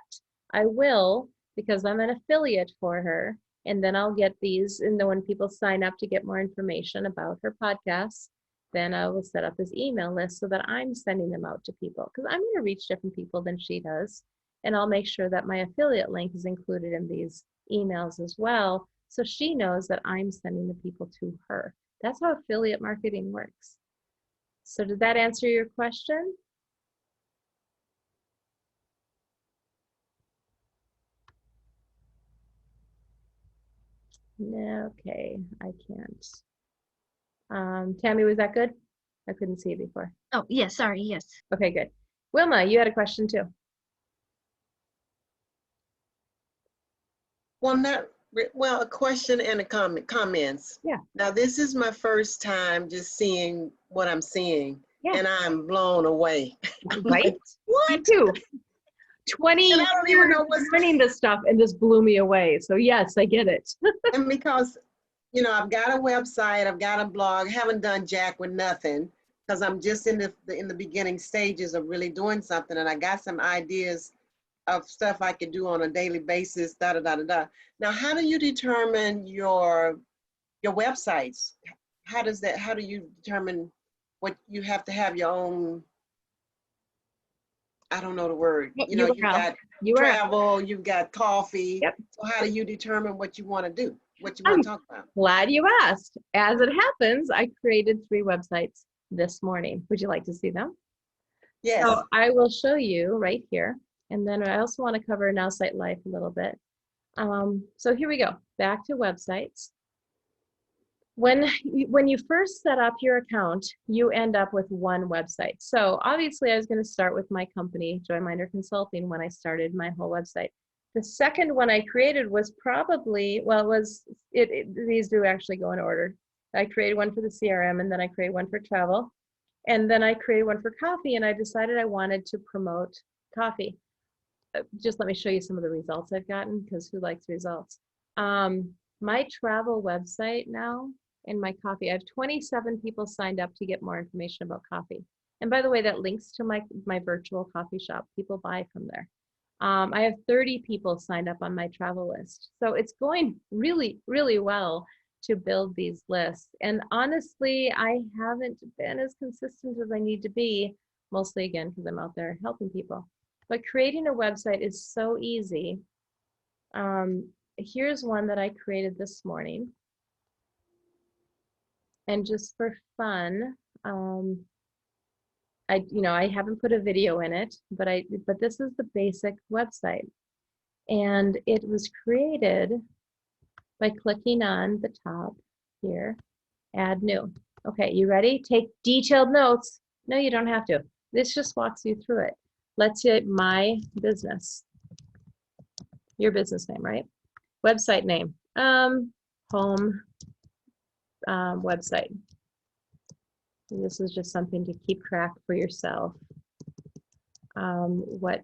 I will because I'm an affiliate for her. And then I'll get these, and then when people sign up to get more information about her podcasts, then I will set up this email list so that I'm sending them out to people because I'm going to reach different people than she does. And I'll make sure that my affiliate link is included in these emails as well. So she knows that I'm sending the people to her. That's how affiliate marketing works. So did that answer your question? Okay, I can't. Tammy, was that good? I couldn't see it before. Oh, yes, sorry, yes. Okay, good. Wilma, you had a question too. Well, a question and a comments. Yeah. Now, this is my first time just seeing what I'm seeing, Yeah. and I'm blown away. Right? What? Me too. 20 And I don't even know what's learning this stuff and this blew me away. So yes, I get it. And because, I've got a website, I've got a blog, haven't done jack with nothing because I'm just in the beginning stages of really doing something, and I got some ideas of stuff I could do on a daily basis, da da da da da. Now, how do you determine your websites? How do you determine what you have to have your own? I don't know the word. You've got travel, you've got coffee. Yep. So how do you determine what you want to do? What you want to talk about? Glad you asked. As it happens, I created 3 websites this morning. Would you like to see them? Yes. So I will show you right here. And then I also want to cover Now.Site Life a little bit. So here we go. Back to websites. When you first set up your account, you end up with one website. So obviously I was going to start with my company, Joy Minder Consulting, when I started my whole website. The second one I created was probably, these do actually go in order. I created one for the CRM, and then I created one for travel, and then I created one for coffee, and I decided I wanted to promote coffee. Just let me show you some of the results I've gotten, because who likes results? My travel website now and my coffee, I have 27 people signed up to get more information about coffee. And by the way, that links to my virtual coffee shop. People buy from there. I have 30 people signed up on my travel list. So it's going really, really well to build these lists. And honestly, I haven't been as consistent as I need to be, mostly again, because I'm out there helping people. But creating a website is so easy. Here's one that I created this morning. And just for fun, I haven't put a video in it, but this is the basic website. And it was created by clicking on the top here. Add new. Okay, you ready? Take detailed notes. No, you don't have to. This just walks you through it. Let's hit my business. Your business name, right? Website name. Home website. And this is just something to keep track for yourself. What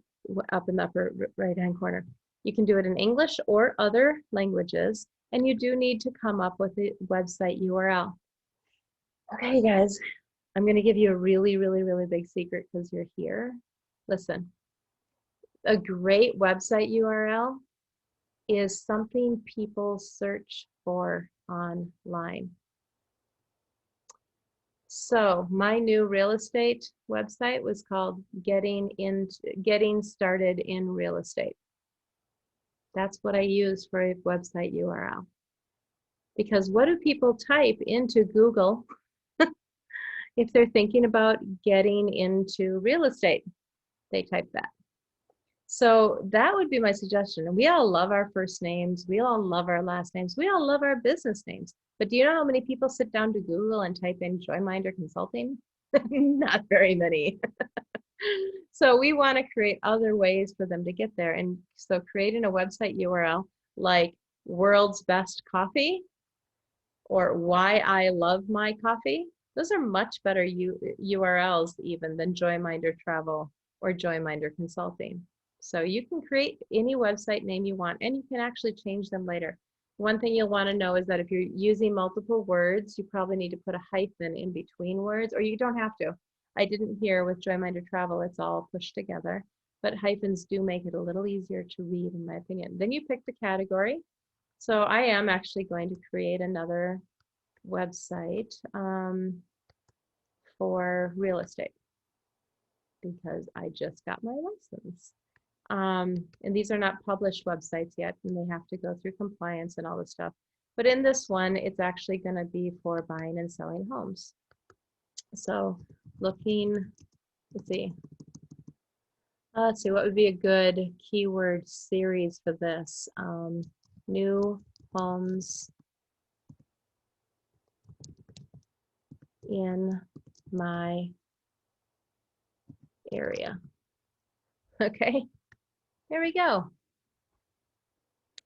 up in the upper right-hand corner. You can do it in English or other languages, and you do need to come up with a website URL. Okay, guys, I'm going to give you a really, really, really big secret because you're here. Listen, a great website URL is something people search for online. So my new real estate website was called Getting Started in Real Estate. That's what I use for a website URL. Because what do people type into Google if they're thinking about getting into real estate? They type that. So that would be my suggestion. And we all love our first names. We all love our last names. We all love our business names. But do you know how many people sit down to Google and type in 𝐍𝐸 Consulting? Not very many. So we want to create other ways for them to get there. And so creating a website URL like World's Best Coffee or Why I Love My Coffee, those are much better URLs even than 𝐍𝐸 Travel or 𝐍𝐸 Consulting. So you can create any website name you want, and you can actually change them later. One thing you'll want to know is that if you're using multiple words, you probably need to put a hyphen in between words, or you don't have to. I didn't hear with 𝐍𝐸 Travel, it's all pushed together, but hyphens do make it a little easier to read, in my opinion. Then you pick the category. So I am actually going to create another website for real estate because I just got my license. And these are not published websites yet, and they have to go through compliance and all this stuff. But in this one, it's actually going to be for buying and selling homes. So looking, let's see what would be a good keyword series for this. New homes in my area. Okay. There we go.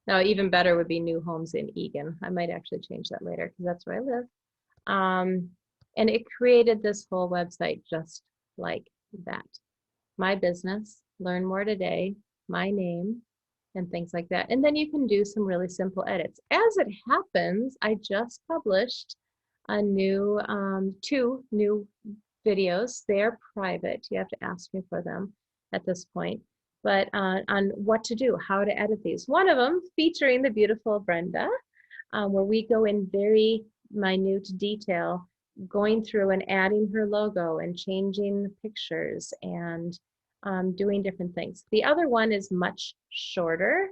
Now, even better would be new homes in Eagan. I might actually change that later because that's where I live. And it created this whole website just like that. My business, learn more today, my name, and things like that. And then you can do some really simple edits. As it happens, I just published a new, 2 new videos. They're private. You have to ask me for them at this point. But on what to do, how to edit these. One of them featuring the beautiful Brenda, where we go in very minute detail, going through and adding her logo and changing pictures and doing different things. The other one is much shorter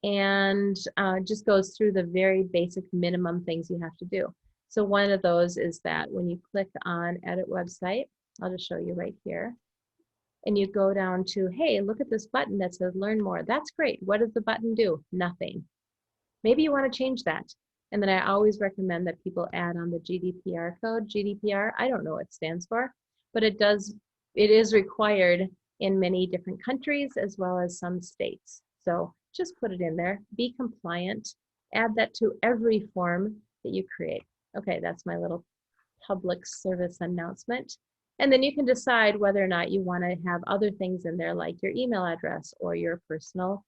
and just goes through the very basic minimum things you have to do. So one of those is that when you click on Edit Website, I'll just show you right here. And you go down to, hey, look at this button that says learn more. That's great. What does the button do? Nothing. Maybe you want to change that. And then I always recommend that people add on the GDPR code. GDPR, I don't know what it stands for, but it is required in many different countries as well as some states. So just put it in there, be compliant, add that to every form that you create. Okay, that's my little public service announcement. And then you can decide whether or not you want to have other things in there like your email address or your personal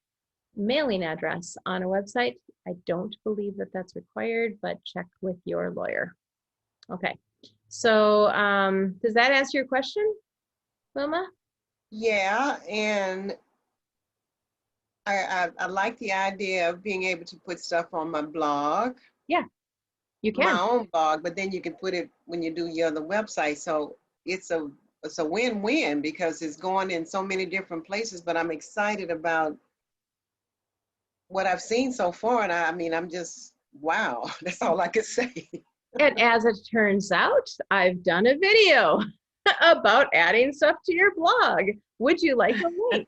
mailing address on a website. I don't believe that that's required, but check with your lawyer. Okay, so does that answer your question, Wilma? Yeah, and I like the idea of being able to put stuff on my blog. Yeah, you can. My own blog, but then you can put it when you do your other website. So it's a win-win because it's going in so many different places, but I'm excited about what I've seen so far. And I mean, I'm just, wow, that's all I could say. And as it turns out, I've done a video about adding stuff to your blog. Would you like a link?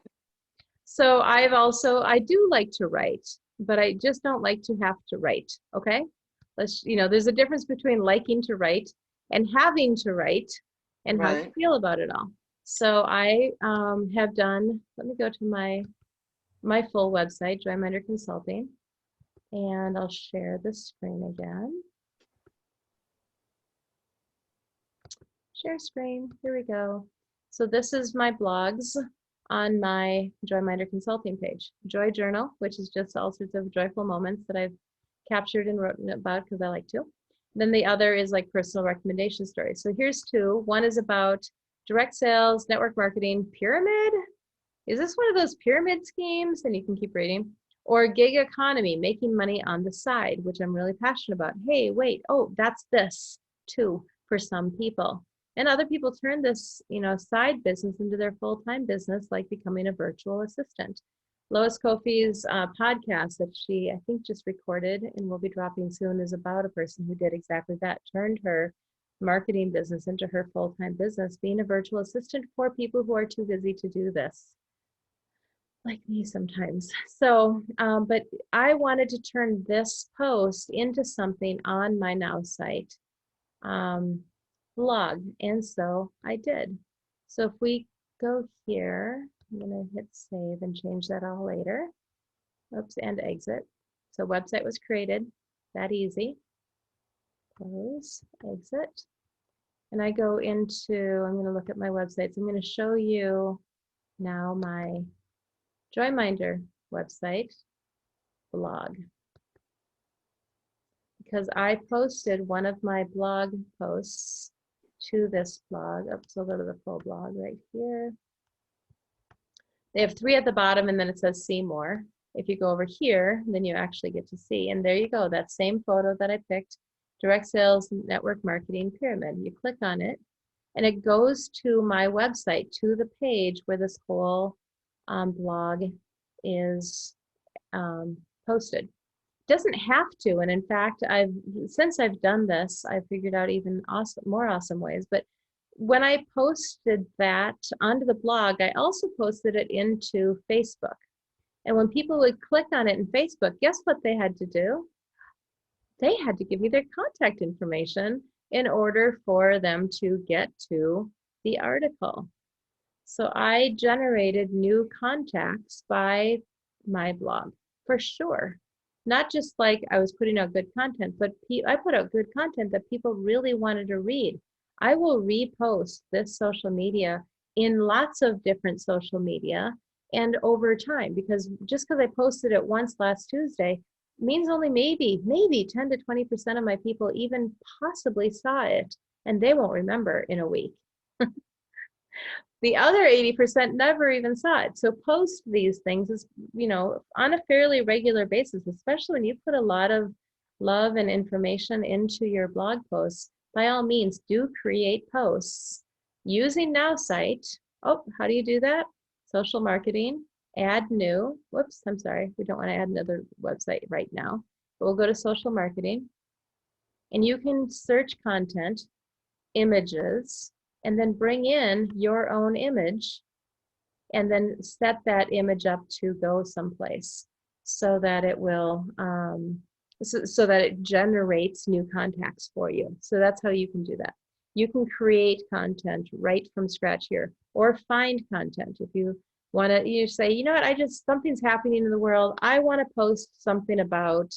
So I do like to write, but I just don't like to have to write, okay? There's a difference between liking to write and having to write and how you Right. feel about it all. So I have done, let me go to my full website, 𝐍𝐸 Consulting, and I'll share the screen again. Share screen, here we go. So this is my blogs on my 𝐍𝐸 Consulting page. Joy Journal, which is just all sorts of joyful moments that I've captured and written about because I like to. Then the other is like personal recommendation stories. So here's two. One is about direct sales, network marketing, pyramid. Is this one of those pyramid schemes? And you can keep reading. Or gig economy, making money on the side, which I'm really passionate about. Hey, wait, oh, that's this too for some people. And other people turn this, side business into their full-time business, like becoming a virtual assistant. Lois Kofi's podcast that she, I think, just recorded and will be dropping soon is about a person who did exactly that, turned her marketing business into her full-time business, being a virtual assistant for people who are too busy to do this, like me sometimes. So, but I wanted to turn this post into something on my Now.Site blog, and so I did. So if we go here, I'm going to hit save and change that all later. Oops, and exit. So website was created, that easy. Close, exit. And I go into, I'm going to look at my websites. I'm going to show you now my 𝐍𝐸 website blog, because I posted one of my blog posts to this blog. Oops, so I'll go to the full blog right here. They have 3 at the bottom, and then it says see more. If you go over here, then you actually get to see. And there you go, that same photo that I picked, direct sales, network marketing, pyramid. You click on it, and it goes to my website, to the page where this whole blog is posted. Doesn't have to, and in fact, since I've done this, I've figured out even more awesome ways. But when I posted that onto the blog, I also posted it into Facebook. And when people would click on it in Facebook, guess what they had to do? They had to give me their contact information in order for them to get to the article. So I generated new contacts by my blog, for sure. Not just like I was putting out good content, but I put out good content that people really wanted to read. I will repost this social media in lots of different social media and over time, because just because I posted it once last Tuesday means only maybe 10 to 20% of my people even possibly saw it, and they won't remember in a week. The other 80% never even saw it. So post these things is, on a fairly regular basis, especially when you put a lot of love and information into your blog posts. By all means, do create posts using Now.Site. Oh, how do you do that? Social marketing, add new. Whoops, I'm sorry. We don't want to add another website right now. But we'll go to social marketing, and you can search content, images, and then bring in your own image and then set that image up to go someplace so that it will, so that it generates new contacts for you. So that's how you can do that. You can create content right from scratch here, or find content. If you want to, you say, you know what, something's happening in the world. I want to post something about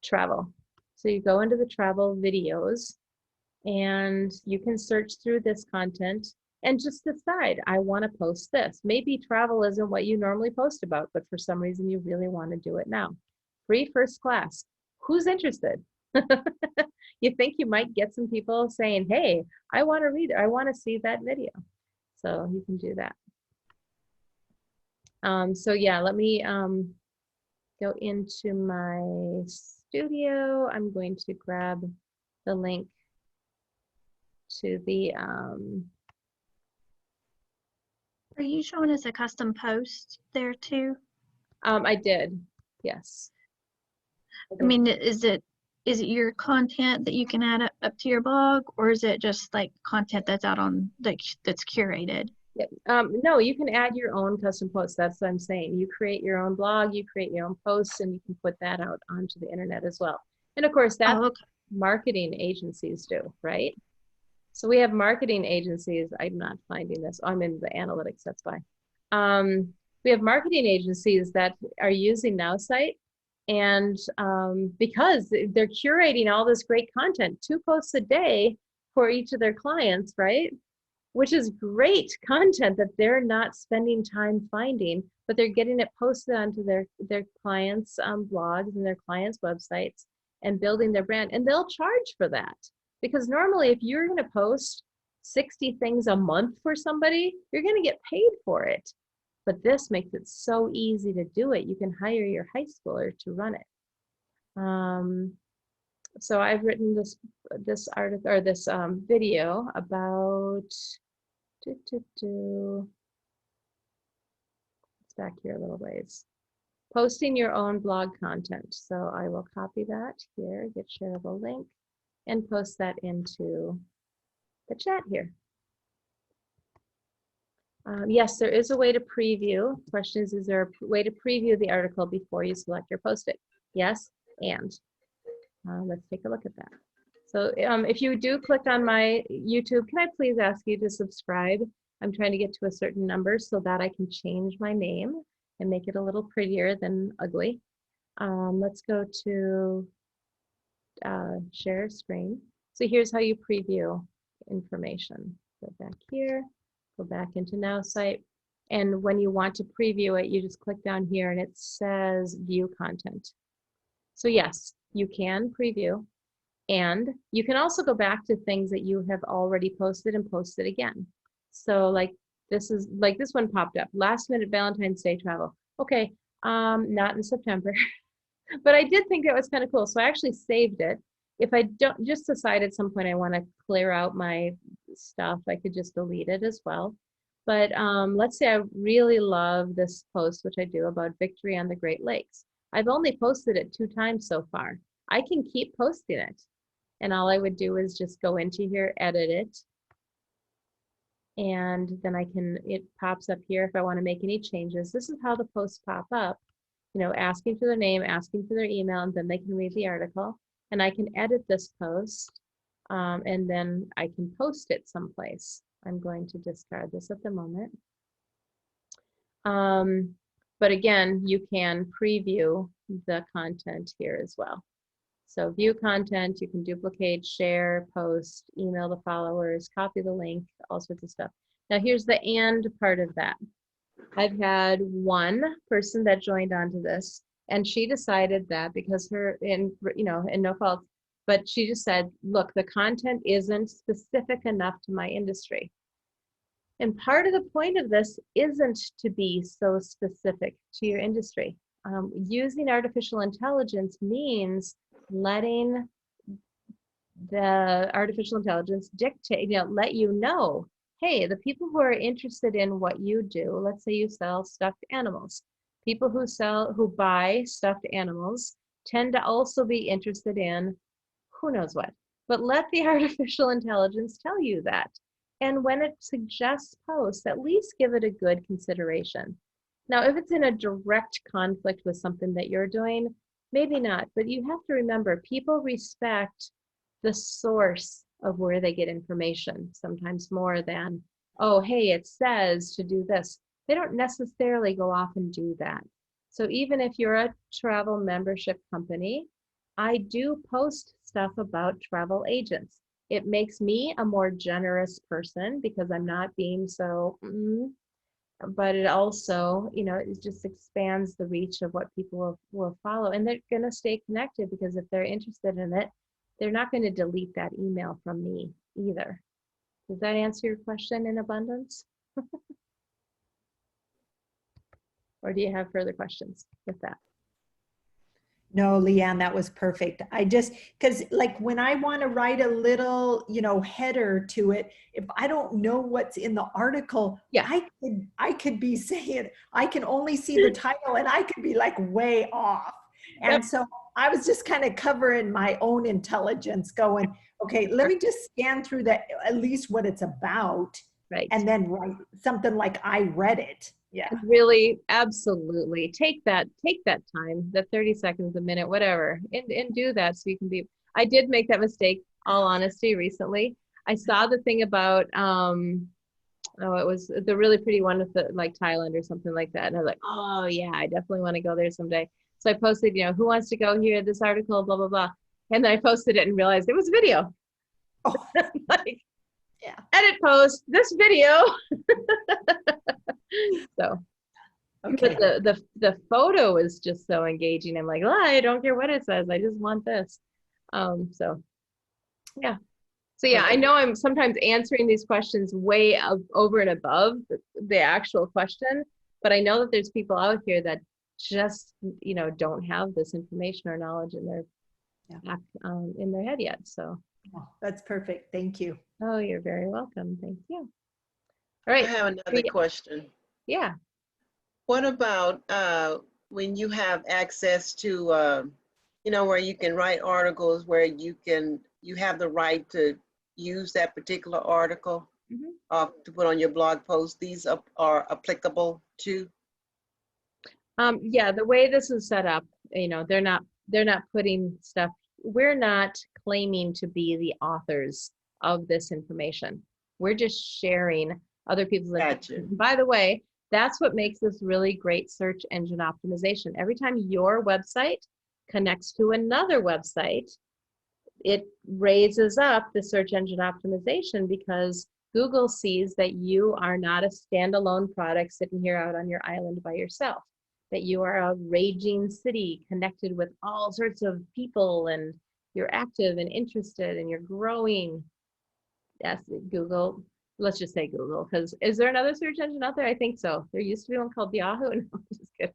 travel. So you go into the travel videos, and you can search through this content and just decide, I want to post this. Maybe travel isn't what you normally post about, but for some reason you really want to do it now. Free first class. Who's interested? You think you might get some people saying, hey, I want to read it. I want to see that video. So you can do that. So yeah, let me go into my studio. I'm going to grab the link to the Are you showing us a custom post there too? I did, yes. I mean, is it your content that you can add up to your blog, or is it just like content that's out on that's curated? Yeah. No, you can add your own custom posts. That's what I'm saying. You create your own blog, you create your own posts, and you can put that out onto the internet as well. And of course, that's Oh, okay. marketing agencies do, right? So we have marketing agencies. I'm not finding this. I'm in the analytics, that's why. We have marketing agencies that are using Now.Site, and because they're curating all this great content, 2 posts a day for each of their clients, right? Which is great content that they're not spending time finding, but they're getting it posted onto their clients' blogs and their clients' websites and building their brand. And they'll charge for that, because normally if you're going to post 60 things a month for somebody, you're going to get paid for it. But this makes it so easy to do it. You can hire your high schooler to run it. So I've written this article, or this video about, it's back here a little ways, posting your own blog content. So I will copy that here, get shareable link, and post that into the chat here. Yes, there is a way to preview. Question is there a way to preview the article before you select or post it? Yes, and let's take a look at that. So if you do click on my YouTube, can I please ask you to subscribe? I'm trying to get to a certain number so that I can change my name and make it a little prettier than ugly. Let's go to share screen. So here's how you preview information. Go back here, go back into Now.Site. And when you want to preview it, you just click down here and it says view content. So yes, you can preview. And you can also go back to things that you have already posted and post it again. So like this one popped up, last minute Valentine's Day travel. Okay, not in September, but I did think that was kind of cool. So I actually saved it. If I don't just decide at some point I want to clear out my stuff, I could just delete it as well. But let's say I really love this post, which I do, about victory on the Great Lakes. I've only posted it 2 times so far. I can keep posting it. And all I would do is just go into here, edit it. And then it pops up here if I want to make any changes. This is how the posts pop up, you know, asking for their name, asking for their email, and then they can read the article. And I can edit this post, and then I can post it someplace. I'm going to discard this at the moment. But again, you can preview the content here as well. So view content, you can duplicate, share, post, email the followers, copy the link, all sorts of stuff. Now here's the and part of that. I've had one person that joined onto this, and she decided that because and no fault, but she just said, look, the content isn't specific enough to my industry. And part of the point of this isn't to be so specific to your industry. Using artificial intelligence means letting the artificial intelligence dictate, let you know, hey, the people who are interested in what you do, let's say you sell stuffed animals. People who buy stuffed animals tend to also be interested in who knows what. But let the artificial intelligence tell you that. And when it suggests posts, at least give it a good consideration. Now, if it's in a direct conflict with something that you're doing, maybe not, but you have to remember, people respect the source of where they get information, sometimes more than, oh, hey, it says to do this. They don't necessarily go off and do that. So even if you're a travel membership company, I do post stuff about travel agents. It makes me a more generous person because I'm not being so, but it also, it just expands the reach of what people will follow, and they're going to stay connected because if they're interested in it, they're not going to delete that email from me either. Does that answer your question in abundance? Or do you have further questions with that? No, LeAnn, that was perfect. Because like when I want to write a little, header to it, if I don't know what's in the article, yeah, I could be saying, I can only see the title and I could be like way off. And yep. So I was just kind of covering my own intelligence going, okay, let me just scan through that, at least what it's about. Right. And then write something like I read it. Yeah. And really, absolutely take that time, the 30 seconds, a minute, whatever, and do that so you can be. I did make that mistake, all honesty, recently. I saw the thing about oh, it was the really pretty one with the like Thailand or something like that. And I was like, oh yeah, I definitely want to go there someday. So I posted, who wants to go here, this article, blah, blah, blah. And then I posted it and realized it was video. Oh, Like, yeah. edit post, this video. So, Okay. but the photo is just so engaging. I'm like, oh, I don't care what it says. I just want this. So yeah. So yeah, I know I'm sometimes answering these questions way over and above the actual question, but I know that there's people out here that just, don't have this information or knowledge in their in their head yet. So. Oh, that's perfect. Thank you. Oh, you're very welcome. Thank you. All I right. have another question. Yeah. What about when you have access to, where you can write articles, where you have the right to use that particular article to put on your blog post? These are applicable to? Yeah, the way this is set up, they're not putting stuff. We're not claiming to be the authors of this information. We're just sharing other people's information. By the way, that's what makes this really great search engine optimization. Every time your website connects to another website, it raises up the search engine optimization because Google sees that you are not a standalone product sitting here out on your island by yourself, that you are a raging city connected with all sorts of people, and you're active and interested and you're growing. Yes, Google, let's just say Google, because is there another search engine out there? I think so. There used to be one called Yahoo. No, I'm just kidding.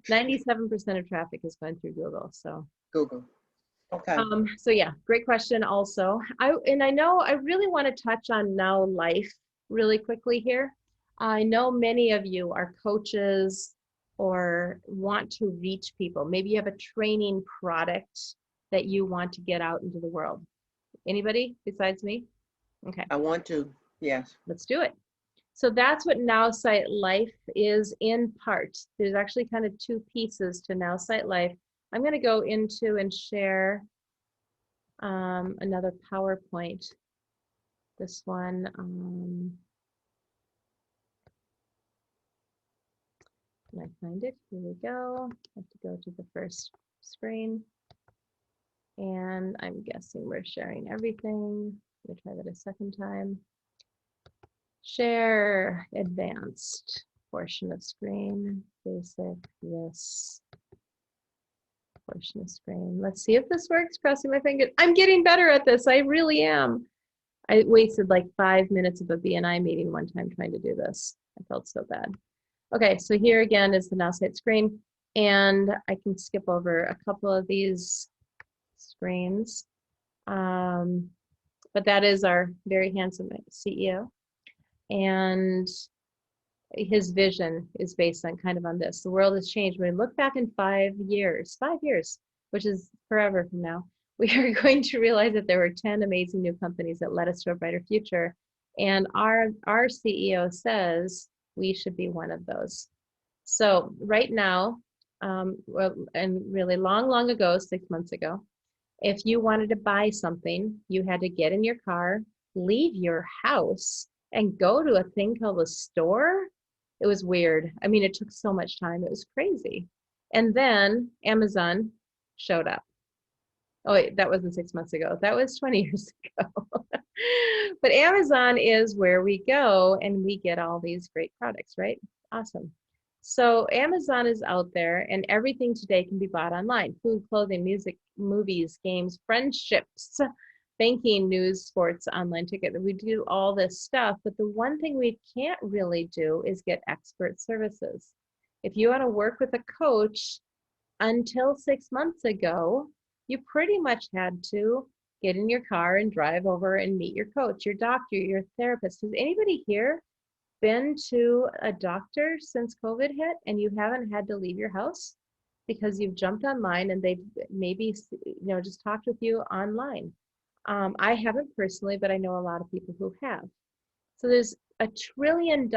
97% of traffic is going through Google. So Google. Okay. So yeah, great question also. I know I really want to touch on Now Life really quickly here. I know many of you are coaches or want to reach people. Maybe you have a training product that you want to get out into the world. Anybody besides me? Okay. I want to, yes. Let's do it. So that's what Now.Site Life is in part. There's actually kind of two pieces to Now.Site Life. I'm going to go into and share another PowerPoint. This one, can I find it? Here we go. I have to go to the first screen. And I'm guessing we're sharing everything. Let me try that a second time. Share advanced portion of screen, basic, this portion of screen. Let's see if this works. Crossing my fingers. I'm getting better at this. I really am. I wasted like 5 minutes of a BNI meeting one time trying to do this. I felt so bad. Okay, so here again is the Now.Site screen, and I can skip over a couple of these screens. But that is our very handsome CEO, and his vision is based on kind of on this. The world has changed. When we look back in 5 years, which is forever from now, we are going to realize that there were 10 amazing new companies that led us to a brighter future. And our CEO says we should be one of those. So right now, well, and really long ago, 6 months ago, if you wanted to buy something, you had to get in your car, leave your house, and go to a thing called a store. It was weird. I mean, it took so much time. It was crazy. And then Amazon showed up. Oh, wait, that wasn't 6 months ago. That was 20 years ago. But Amazon is where we go and we get all these great products, right? Awesome. So Amazon is out there, and everything today can be bought online. Food, clothing, music, movies, games, friendships, banking, news, sports, online ticket. We do all this stuff, but the one thing we can't really do is get expert services. If you want to work with a coach, until 6 months ago, you pretty much had to get in your car and drive over and meet your coach, your doctor, your therapist. Has anybody here been to a doctor since COVID hit and you haven't had to leave your house because you've jumped online and they've maybe just talked with you online? I haven't personally, but I know a lot of people who have. So there's a $1 trillion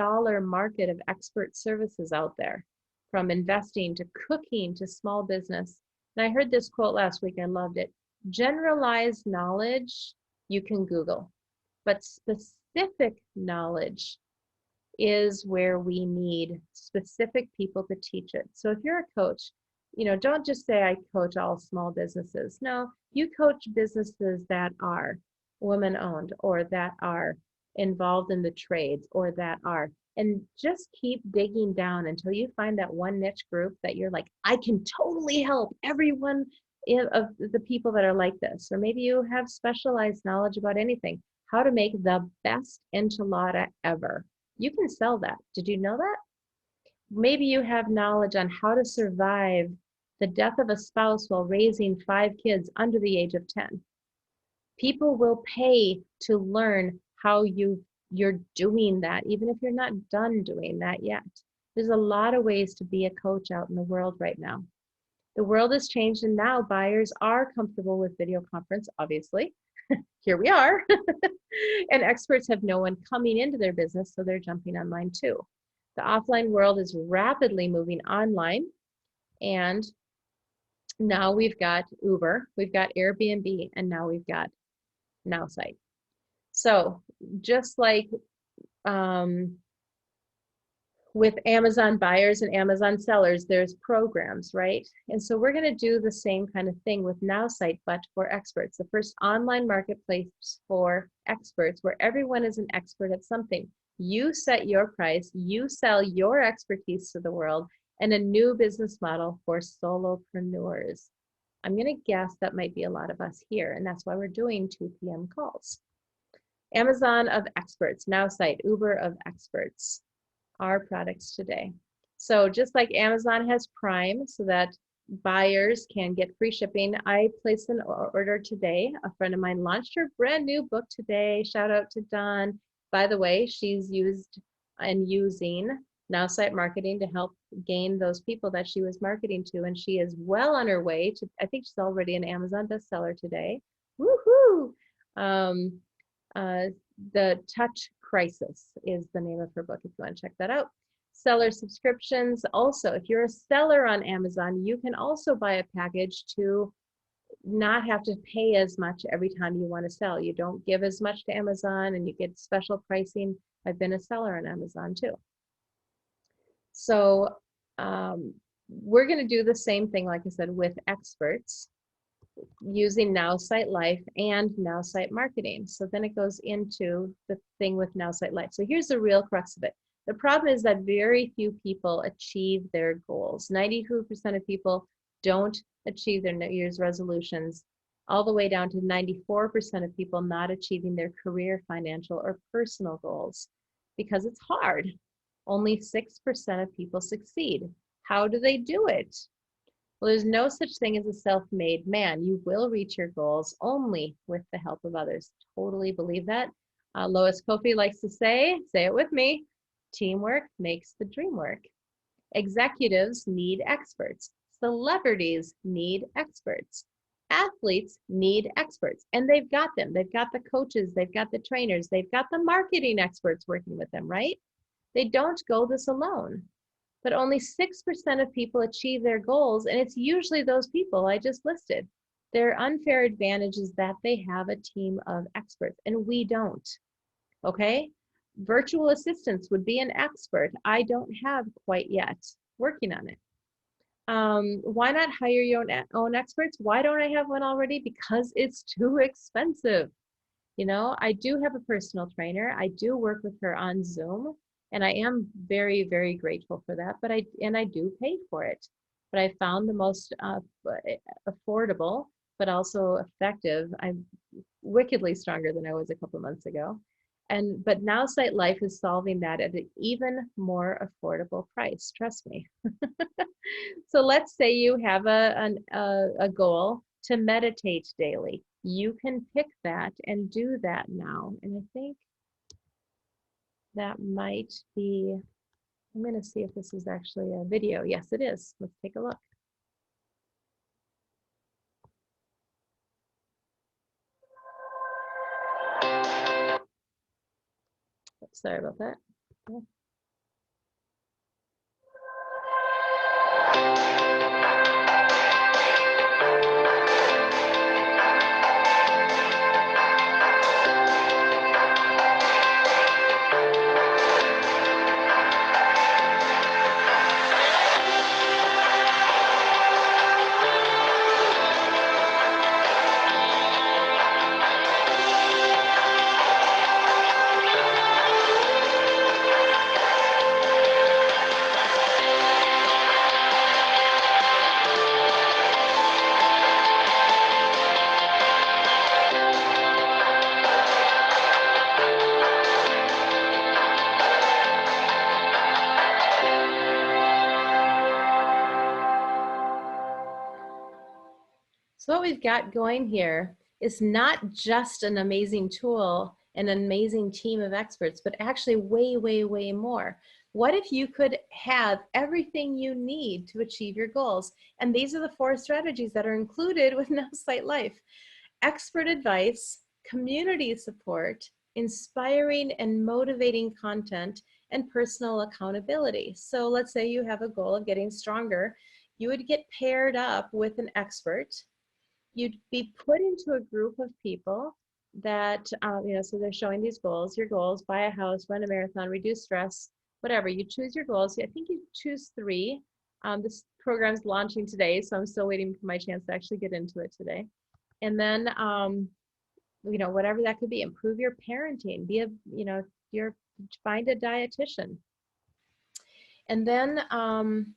market of expert services out there, from investing to cooking to small business. And I heard this quote last week, I loved it. Generalized knowledge you can Google, but specific knowledge is where we need specific people to teach it. So if you're a coach, don't just say I coach all small businesses. No, you coach businesses that are women owned, or that are involved in the trades, or that are, and just keep digging down until you find that one niche group that you're like, I can totally help everyone of the people that are like this. Or maybe you have specialized knowledge about anything, how to make the best enchilada ever. You can sell that. Did you know that? Maybe you have knowledge on how to survive the death of a spouse while raising 5 kids under the age of 10. People will pay to learn how you're doing that, even if you're not done doing that yet. There's a lot of ways to be a coach out in the world right now. The world has changed, and now buyers are comfortable with video conference, obviously. Here we are. And experts have no one coming into their business, so they're jumping online too. The offline world is rapidly moving online, and now we've got Uber, we've got Airbnb, and now we've got Now.Site. So just like with Amazon buyers and Amazon sellers, there's programs, right? And so we're going to do the same kind of thing with Now.Site, but for experts. The first online marketplace for experts, where everyone is an expert at something. You set your price, you sell your expertise to the world, and a new business model for solopreneurs. I'm going to guess that might be a lot of us here, and that's why we're doing 2 p.m. calls. Amazon of experts, Now.Site, Uber of experts, our products today. So just like Amazon has Prime so that buyers can get free shipping, I placed an order today. A friend of mine launched her brand new book today. Shout out to Dawn. By the way, she's used and using Now.Site Marketing to help gain those people that she was marketing to, and she is well on her way to, I think she's already an Amazon bestseller today. Woohoo! The Touch Crisis is the name of her book if you want to check that out. Seller subscriptions. Also, if you're a seller on Amazon, you can also buy a package to not have to pay as much every time you want to sell. You don't give as much to Amazon, and you get special pricing. I've been a seller on Amazon too. So we're going to do the same thing, like I said, with experts, using Now.Site Life and Now.Site Marketing. So then it goes into the thing with Now.Site Life. So here's the real crux of it. The problem is that very few people achieve their goals. 92% of people don't achieve their New Year's resolutions, all the way down to 94% of people not achieving their career, financial, or personal goals, because it's hard. Only 6% of people succeed. How do they do it? Well, there's no such thing as a self-made man. You will reach your goals only with the help of others. Totally believe that. Lois Kofi likes to say it with me, teamwork makes the dream work. Executives need experts. Celebrities need experts. Athletes need experts, and they've got them. They've got the coaches, they've got the trainers, they've got the marketing experts working with them, right? They don't go this alone. But only 6% of people achieve their goals, and it's usually those people I just listed. Their unfair advantage is that they have a team of experts, and we don't, okay? Virtual assistants would be an expert. I don't have quite yet, working on it. Why not hire your own experts? Why don't I have one already? Because it's too expensive. You know, I do have a personal trainer. I do work with her on Zoom. And I am very, very grateful for that, but I do pay for it. But I found the most affordable, but also effective. I'm wickedly stronger than I was a couple months ago. But Now.Site Life is solving that at an even more affordable price, trust me. So let's say you have a goal to meditate daily. You can pick that and do that now. And I think that might be, I'm going to see if this is actually a video. Yes, it is. Let's take a look. Sorry about that. So what we've got going here is not just an amazing tool, an amazing team of experts, but actually way, way, way more. What if you could have everything you need to achieve your goals? And these are the 4 strategies that are included with Now.Site Life. Expert advice, community support, inspiring and motivating content, and personal accountability. So let's say you have a goal of getting stronger. You would get paired up with an expert. You'd be put into a group of people that, so they're showing these goals, your goals: buy a house, run a marathon, reduce stress, whatever. You choose your goals. I think you choose 3. This program's launching today, so I'm still waiting for my chance to actually get into it today. And then, whatever that could be, improve your parenting, find a dietitian. And then,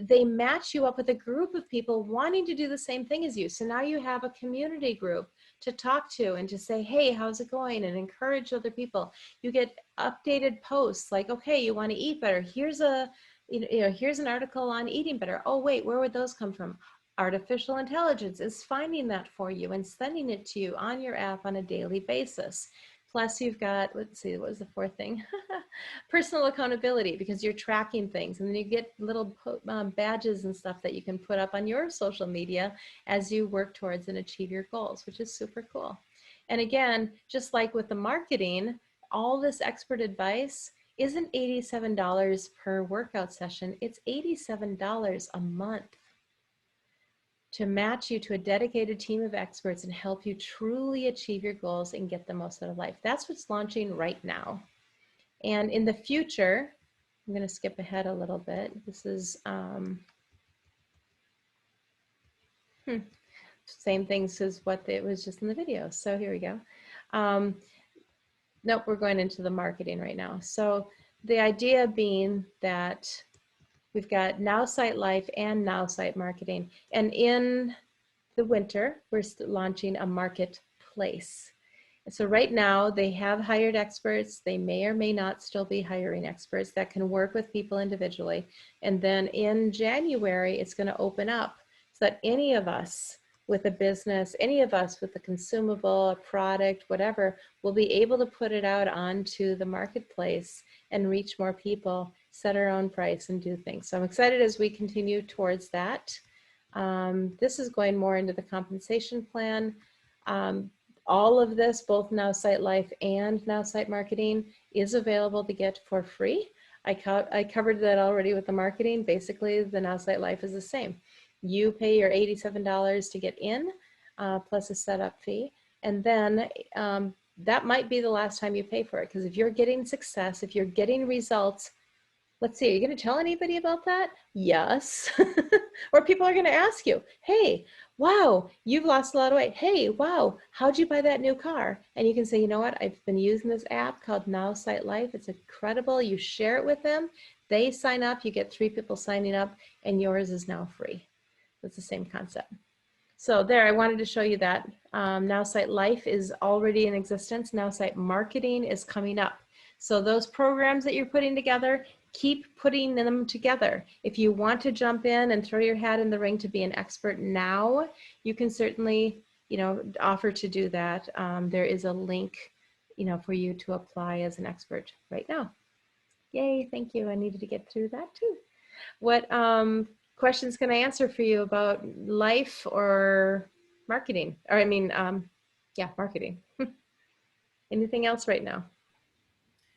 they match you up with a group of people wanting to do the same thing as you. So now you have a community group to talk to and to say, hey, how's it going? And encourage other people. You get updated posts like, okay, you want to eat better. Here's here's an article on eating better. Oh, wait, where would those come from? Artificial intelligence is finding that for you and sending it to you on your app on a daily basis. Plus you've got, let's see, what was the 4th thing? Personal accountability, because you're tracking things, and then you get little badges and stuff that you can put up on your social media as you work towards and achieve your goals, which is super cool. And again, just like with the marketing, all this expert advice isn't $87 per workout session, it's $87 a month to match you to a dedicated team of experts and help you truly achieve your goals and get the most out of life. That's what's launching right now. And in the future, I'm going to skip ahead a little bit. This is same things as what it was just in the video. So here we go. Nope, we're going into the marketing right now. So the idea being that we've got Now.Site Life and Now.Site Marketing. And in the winter, we're launching a marketplace. So right now they have hired experts. They may or may not still be hiring experts that can work with people individually. And then in January, it's going to open up so that any of us with a business, any of us with a consumable, a product, whatever, will be able to put it out onto the marketplace and reach more people, set our own price, and do things. So I'm excited as we continue towards that. This is going more into the compensation plan. All of this, both Now.Site Life and Now.Site Marketing, is available to get for free. I covered that already with the marketing. Basically, the Now.Site Life is the same. You pay your $87 to get in, plus a setup fee. And then that might be the last time you pay for it, because if you're getting success, if you're getting results, let's see, are you going to tell anybody about that? Yes. Or people are going to ask you, hey, wow, you've lost a lot of weight. Hey, wow, how'd you buy that new car? And you can say, you know what, I've been using this app called Now.Site Life. It's incredible. You share it with them. They sign up. You get 3 people signing up, and yours is now free. It's the same concept. So there, I wanted to show you that. Now.Site Life is already in existence. Now.Site Marketing is coming up. So those programs that you're putting together, keep putting them together. If you want to jump in and throw your hat in the ring to be an expert now, you can certainly, offer to do that. There is a link, for you to apply as an expert right now. Yay, thank you. I needed to get through that too. What questions can I answer for you about life or marketing? Or marketing. Anything else right now?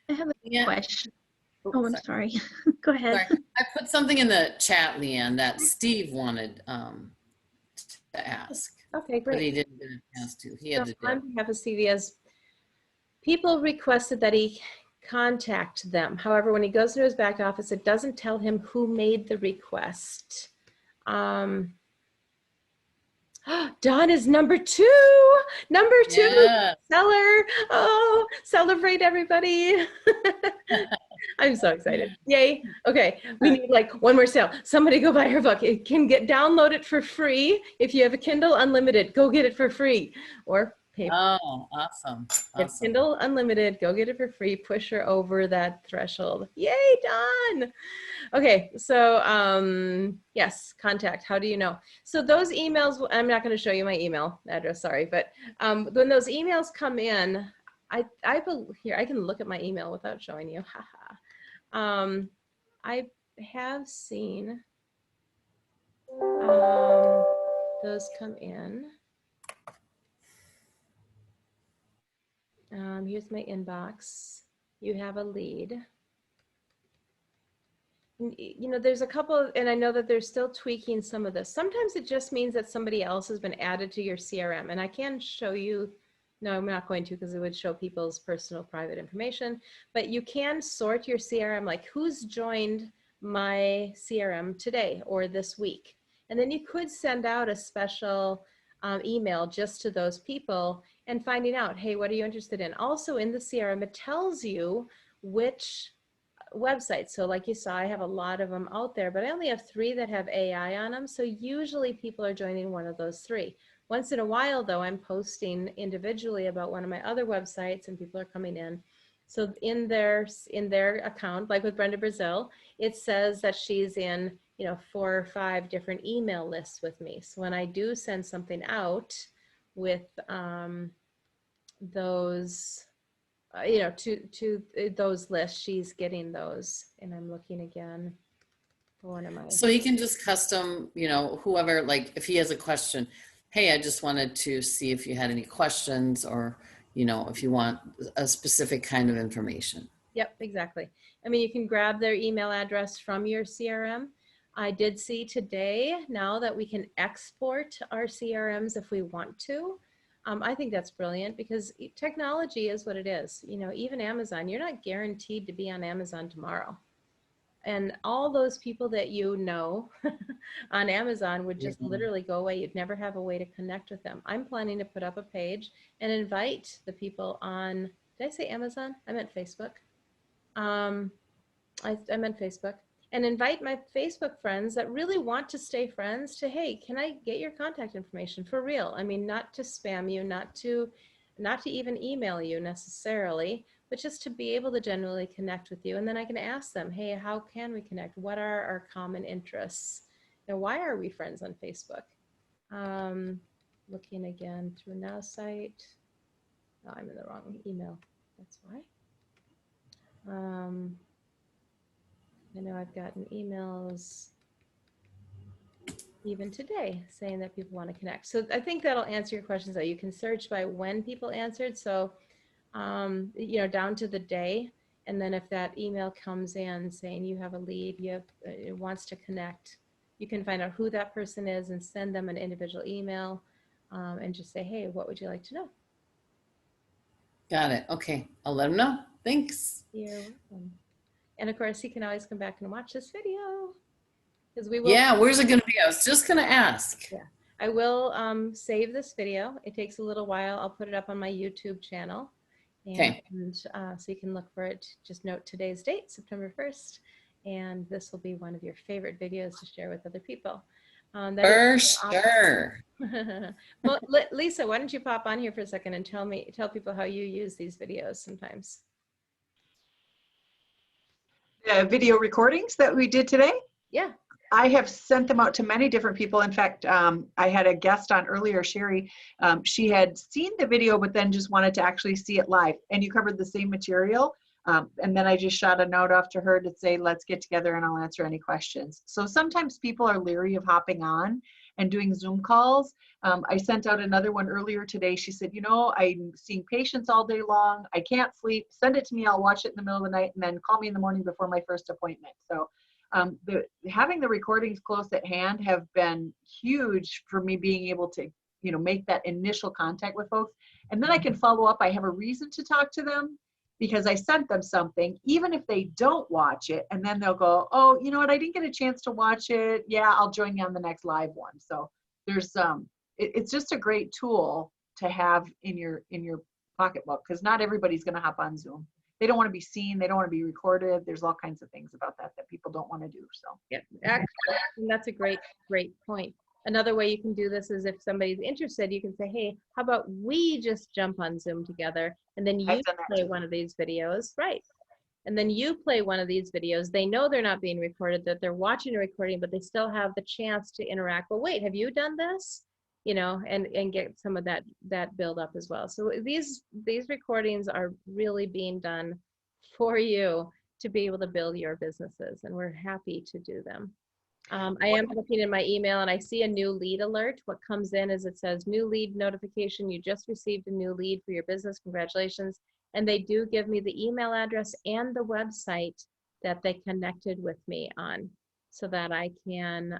I have a Yeah. question. Oops, Oh, I'm sorry. Go ahead. Sorry. I put something in the chat, Leanne, that Steve wanted to ask, Okay, but he great. didn't get a chance to. He So had to on dip. behalf of CVS, people requested that he contact them. However, when he goes to his back office, it doesn't tell him who made the request. Don is number 2. Number 2 Yeah. seller. Oh, celebrate everybody. I'm so excited. Yay. Okay. We need like one more sale. Somebody go buy her book. It can download it for free. If you have a Kindle Unlimited, go get it for free or pay. Oh, awesome. If Awesome. Kindle Unlimited, go get it for free. Push her over that threshold. Yay, Don. Okay, so yes, contact. How do you know? So those emails, I'm not going to show you my email address, sorry, but when those emails come in, here, I can look at my email without showing you. Haha. I have seen those come in. Here's my inbox. You have a lead. You know, there's a couple, and I know that they're still tweaking some of this. Sometimes it just means that somebody else has been added to your CRM, and I can show you. No, I'm not going to, because it would show people's personal private information, but you can sort your CRM, like who's joined my CRM today or this week. And then you could send out a special email just to those people and finding out, hey, what are you interested in? Also in the CRM, it tells you which websites. So like you saw, I have a lot of them out there, but I only have 3 that have AI on them. So usually people are joining one of those 3. Once in a while though, I'm posting individually about one of my other websites and people are coming in. So in their account, like with Brenda Brazil, it says that she's in, you know, 4 or 5 different email lists with me. So when I do send something out with those you know, to those lists, she's getting those. And I'm looking again for one of my. So he can just custom, you know, whoever, like if he has a question, hey, I just wanted to see if you had any questions, or, you know, if you want a specific kind of information. Yep, exactly. I mean, you can grab their email address from your CRM. I did see today now that we can export our CRMs if we want to. I think that's brilliant because technology is what it is. You know, even Amazon, you're not guaranteed to be on Amazon tomorrow. And all those people that you know on Amazon would just literally go away. You'd never have a way to connect with them. I'm planning to put up a page and invite the people on, did I say Amazon? I meant Facebook. I meant Facebook. And invite my Facebook friends that really want to stay friends to, hey, can I get your contact information for real? I mean, not to spam you, not to even email you necessarily, but just to be able to genuinely connect with you. And then I can ask them, hey, how can we connect? What are our common interests? And why are we friends on Facebook? Looking again through Now.Site. Oh, I'm in the wrong email. That's why. I know I've gotten emails even today saying that people want to connect. So I think that'll answer your questions, that you can search by when people answered. So, you know, down to the day. And then if that email comes in saying you have a lead, it wants to connect, you can find out who that person is and send them an individual email and just say, hey, what would you like to know? Got it. Okay. I'll let him know. Thanks. You're welcome. And of course, he can always come back and watch this video because we will. Yeah. Where's it going to be? I was just going to ask. Yeah, I will save this video. It takes a little while. I'll put it up on my YouTube channel. And, Okay. so you can look for it. Just note today's date, September 1st. And this will be one of your favorite videos to share with other people. For sure. Well, Lisa, why don't you pop on here for a second and tell people how you use these videos sometimes. The video recordings that we did today, Yeah. I have sent them out to many different people. In fact, I had a guest on earlier, Sherry. She had seen the video, but then just wanted to actually see it live. And you covered the same material. And then I just shot a note off to her to say, let's get together and I'll answer any questions. So sometimes people are leery of hopping on. and doing Zoom calls. I sent out another one earlier today. She said, you know, I'm seeing patients all day long. I can't sleep. Send it to me. I'll watch it in the middle of the night and then call me in the morning before my first appointment. So having the recordings close at hand have been huge for me being able to, you know, make that initial contact with folks. And then I can follow up. I have a reason to talk to them because I sent them something, even if they don't watch it. And then they'll go, oh, you know what? I didn't get a chance to watch it. Yeah, I'll join you on the next live one. So there's it's just a great tool to have in your pocketbook, because not everybody's going to hop on Zoom. They don't want to be seen. They don't want to be recorded. There's all kinds of things about that people don't want to do. So yeah, actually, that's a great point. Another way you can do this is if somebody's interested, you can say, hey, how about we just jump on Zoom together, and then you play one of these videos, right? And then you play one of these videos. They know they're not being recorded, that they're watching a recording, but they still have the chance to interact. Well, wait, have you done this? You know, and get some of that build up as well. So these recordings are really being done for you to be able to build your businesses, and we're happy to do them. I am looking in my email and I see a new lead alert. What comes in is it says new lead notification. You just received a new lead for your business. Congratulations. And they do give me the email address and the website that they connected with me on, so that I can,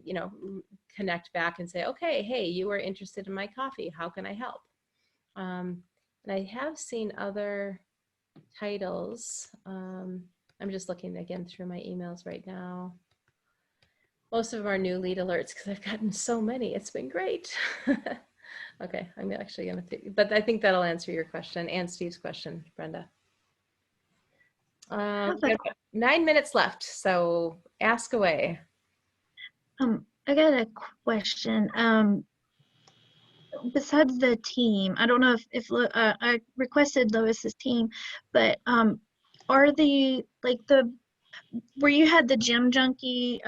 you know, connect back and say, okay, hey, you were interested in my coffee. How can I help? And I have seen other titles. I'm just looking again through my emails right now. Most of them are new lead alerts because I've gotten so many. It's been great. Okay, I'm actually going to, but I think that'll answer your question and Steve's question, Brenda. We have 9 minutes left, so ask away. I got a question. Besides the team, I don't know if I requested Lois's team, but are the where you had the Gym Junkie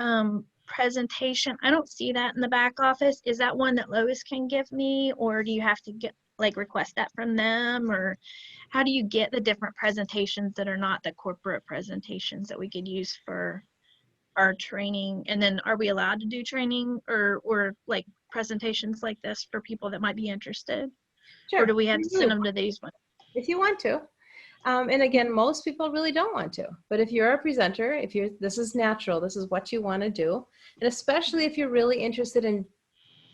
presentation, I don't see that in the back office. Is that one that Lois can give me, or do you have to get request that from them, or how do you get the different presentations that are not the corporate presentations that we could use for our training? And then are we allowed to do training or like presentations like this for people that might be interested? Sure. Or do we have to send them to these ones? If you want to. And again, most people really don't want to, but if you're a presenter, this is natural, this is what you want to do. And especially if you're really interested in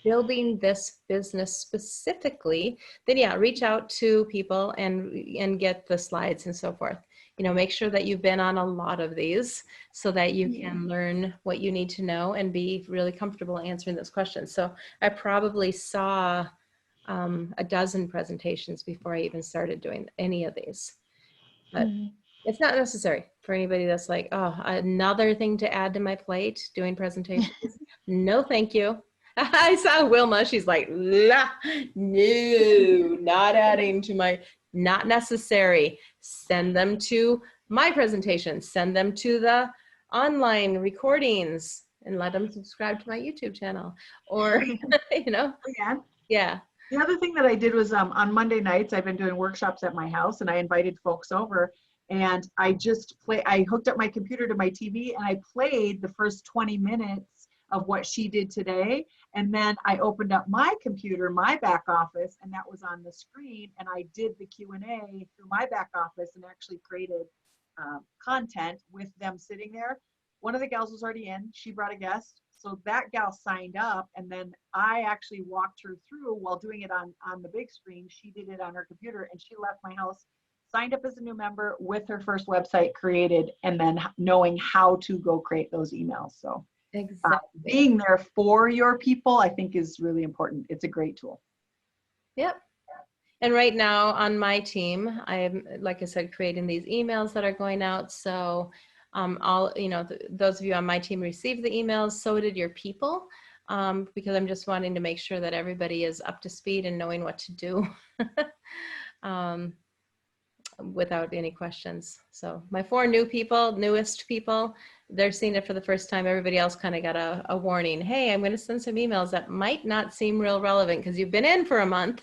building this business specifically, then yeah, reach out to people and get the slides and so forth. You know, make sure that you've been on a lot of these so that you can learn what you need to know and be really comfortable answering those questions. So I probably saw a dozen presentations before I even started doing any of these. But it's not necessary for anybody that's like, oh, another thing to add to my plate, doing presentations. No, thank you. I saw Wilma, she's like, no, not adding to my, not necessary. Send them to my presentation, send them to the online recordings, and let them subscribe to my YouTube channel. Or, you know, yeah. The other thing that I did was on Monday nights, I've been doing workshops at my house, and I invited folks over, and I hooked up my computer to my TV and I played the first 20 minutes of what she did today. And then I opened up my computer, my back office, and that was on the screen. And I did the Q&A through my back office and actually created content with them sitting there. One of the gals was already in, she brought a guest. So that gal signed up, and then I actually walked her through while doing it on the big screen. She did it on her computer, and she left my house, signed up as a new member with her first website created, and then knowing how to go create those emails. So exactly. Being there for your people, I think, is really important. It's a great tool. Yep. And right now on my team, I'm, like I said, creating these emails that are going out. So those of you on my team received the emails, so did your people, because I'm just wanting to make sure that everybody is up to speed and knowing what to do without any questions. So my 4 newest people, they're seeing it for the first time. Everybody else kind of got a warning. Hey, I'm going to send some emails that might not seem real relevant because you've been in for a month,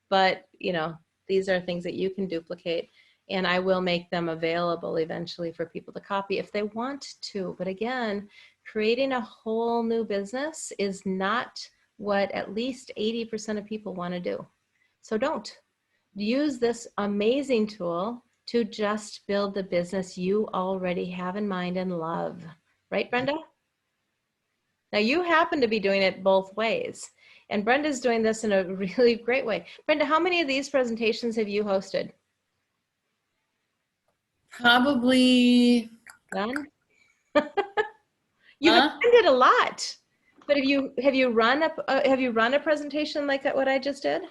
but you know, these are things that you can duplicate. And I will make them available eventually for people to copy if they want to. But again, creating a whole new business is not what at least 80% of people want to do. So don't. Use this amazing tool to just build the business you already have in mind and love. Right, Brenda? Now you happen to be doing it both ways. And Brenda's doing this in a really great way. Brenda, how many of these presentations have you hosted? Probably. None? You've attended a lot. But have you run a presentation like what I just did?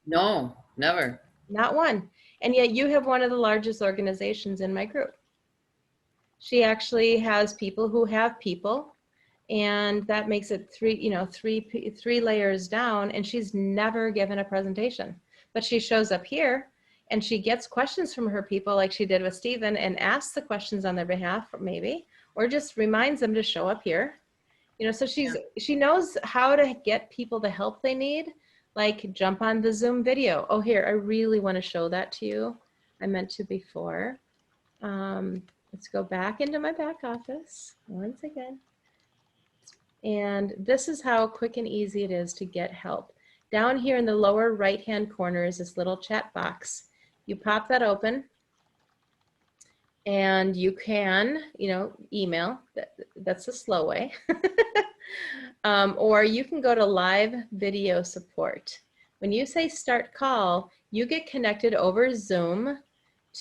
No, never. Not one. And yet you have one of the largest organizations in my group. She actually has people who have people, and that makes it three layers down, and she's never given a presentation. But she shows up here and she gets questions from her people like she did with Stephen and asks the questions on their behalf maybe, or just reminds them to show up here. So she knows how to get people the help they need, like jump on the Zoom video. Oh, here, I really want to show that to you. I meant to before. Let's go back into my back office once again. And this is how quick and easy it is to get help. Down here in the lower right-hand corner is this little chat box. You pop that open and you can, email. That's the slow way. Or you can go to live video support. When you say start call, you get connected over Zoom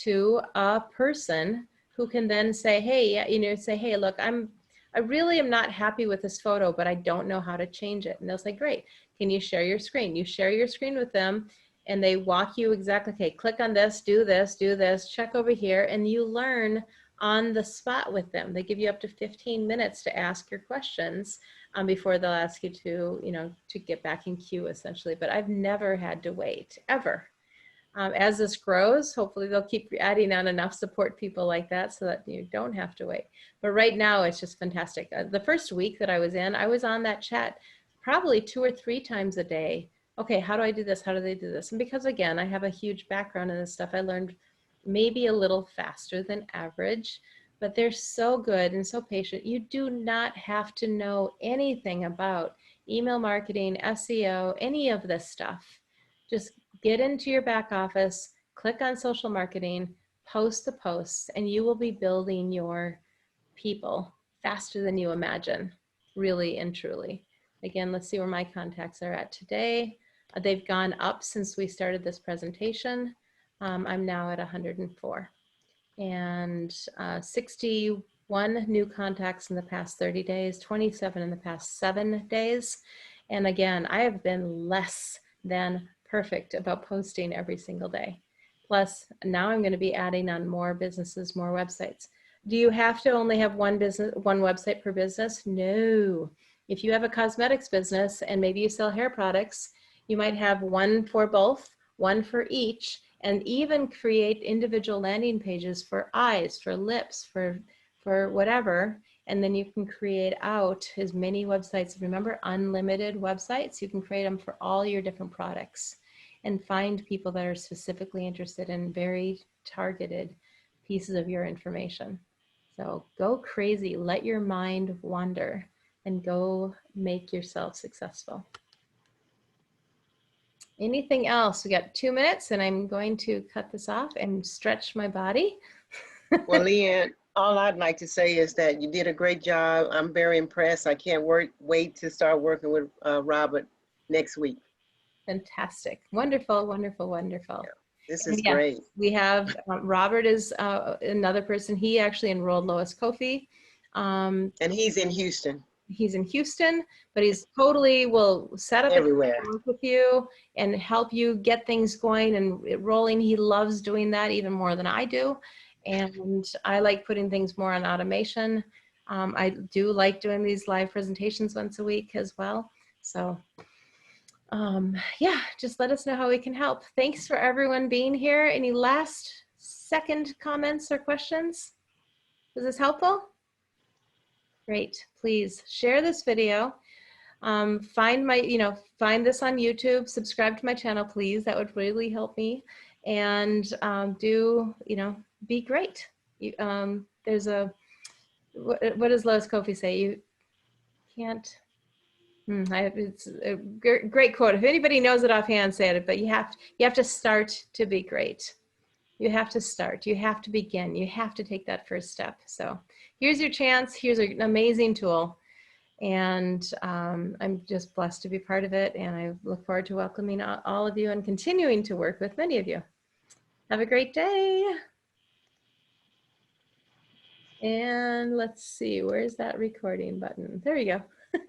to a person who can then say, hey, look, I really am not happy with this photo, but I don't know how to change it. And they'll say, great, can you share your screen? You share your screen with them and they walk you exactly, okay, click on this, do this, check over here, and you learn on the spot with them. They give you up to 15 minutes to ask your questions before they'll ask you to get back in queue essentially. But I've never had to wait, ever. As this grows, hopefully they'll keep adding on enough support people like that so that you don't have to wait. But right now it's just fantastic. The first week that I was on that chat probably 2 or 3 times a day. Okay, how do I do this? How do they do this? And because again, I have a huge background in this stuff, I learned maybe a little faster than average, but they're so good and so patient. You do not have to know anything about email marketing, SEO, any of this stuff. Just get into your back office, click on social marketing, post the posts, and you will be building your people faster than you imagine, really and truly. Again, let's see where my contacts are at today. They've gone up since we started this presentation. I'm now at 104 and 61 new contacts in the past 30 days, 27 in the past 7 days. And again, I have been less than perfect about posting every single day. Plus, now I'm going to be adding on more businesses, more websites. Do you have to only have one website per business? No. If you have a cosmetics business and maybe you sell hair products, you might have one for both, one for each, and even create individual landing pages for eyes, for lips, for whatever. And then you can create out as many websites. Remember, unlimited websites. You can create them for all your different products and find people that are specifically interested in very targeted pieces of your information. So go crazy, let your mind wander and go make yourself successful. Anything else? We got 2 minutes and I'm going to cut this off and stretch my body. Well, LeAnn, all I'd like to say is that you did a great job. I'm very impressed. I can't wait to start working with Robert next week. Fantastic. Wonderful, wonderful, wonderful. Yeah, this is great. We have Robert is another person. He actually enrolled 𝐒𝐢𝐭𝐞. And he's in Houston. He's in Houston, but he's totally will set up everywhere with you and help you get things going and rolling. He loves doing that even more than I do. And I like putting things more on automation. I do like doing these live presentations once a week as well. So yeah, just let us know how we can help. Thanks for everyone being here. Any last second comments or questions? Was this helpful? Great. Please share this video. Find this on YouTube, subscribe to my channel, please. That would really help me. And be great. There's what does Lois Kofi say? You can't. It's a great quote. If anybody knows it offhand, say it. But you have to start to be great. You have to start. You have to begin. You have to take that first step. So here's your chance. Here's an amazing tool. And I'm just blessed to be part of it. And I look forward to welcoming all of you and continuing to work with many of you. Have a great day. And let's see, where's that recording button? There you go.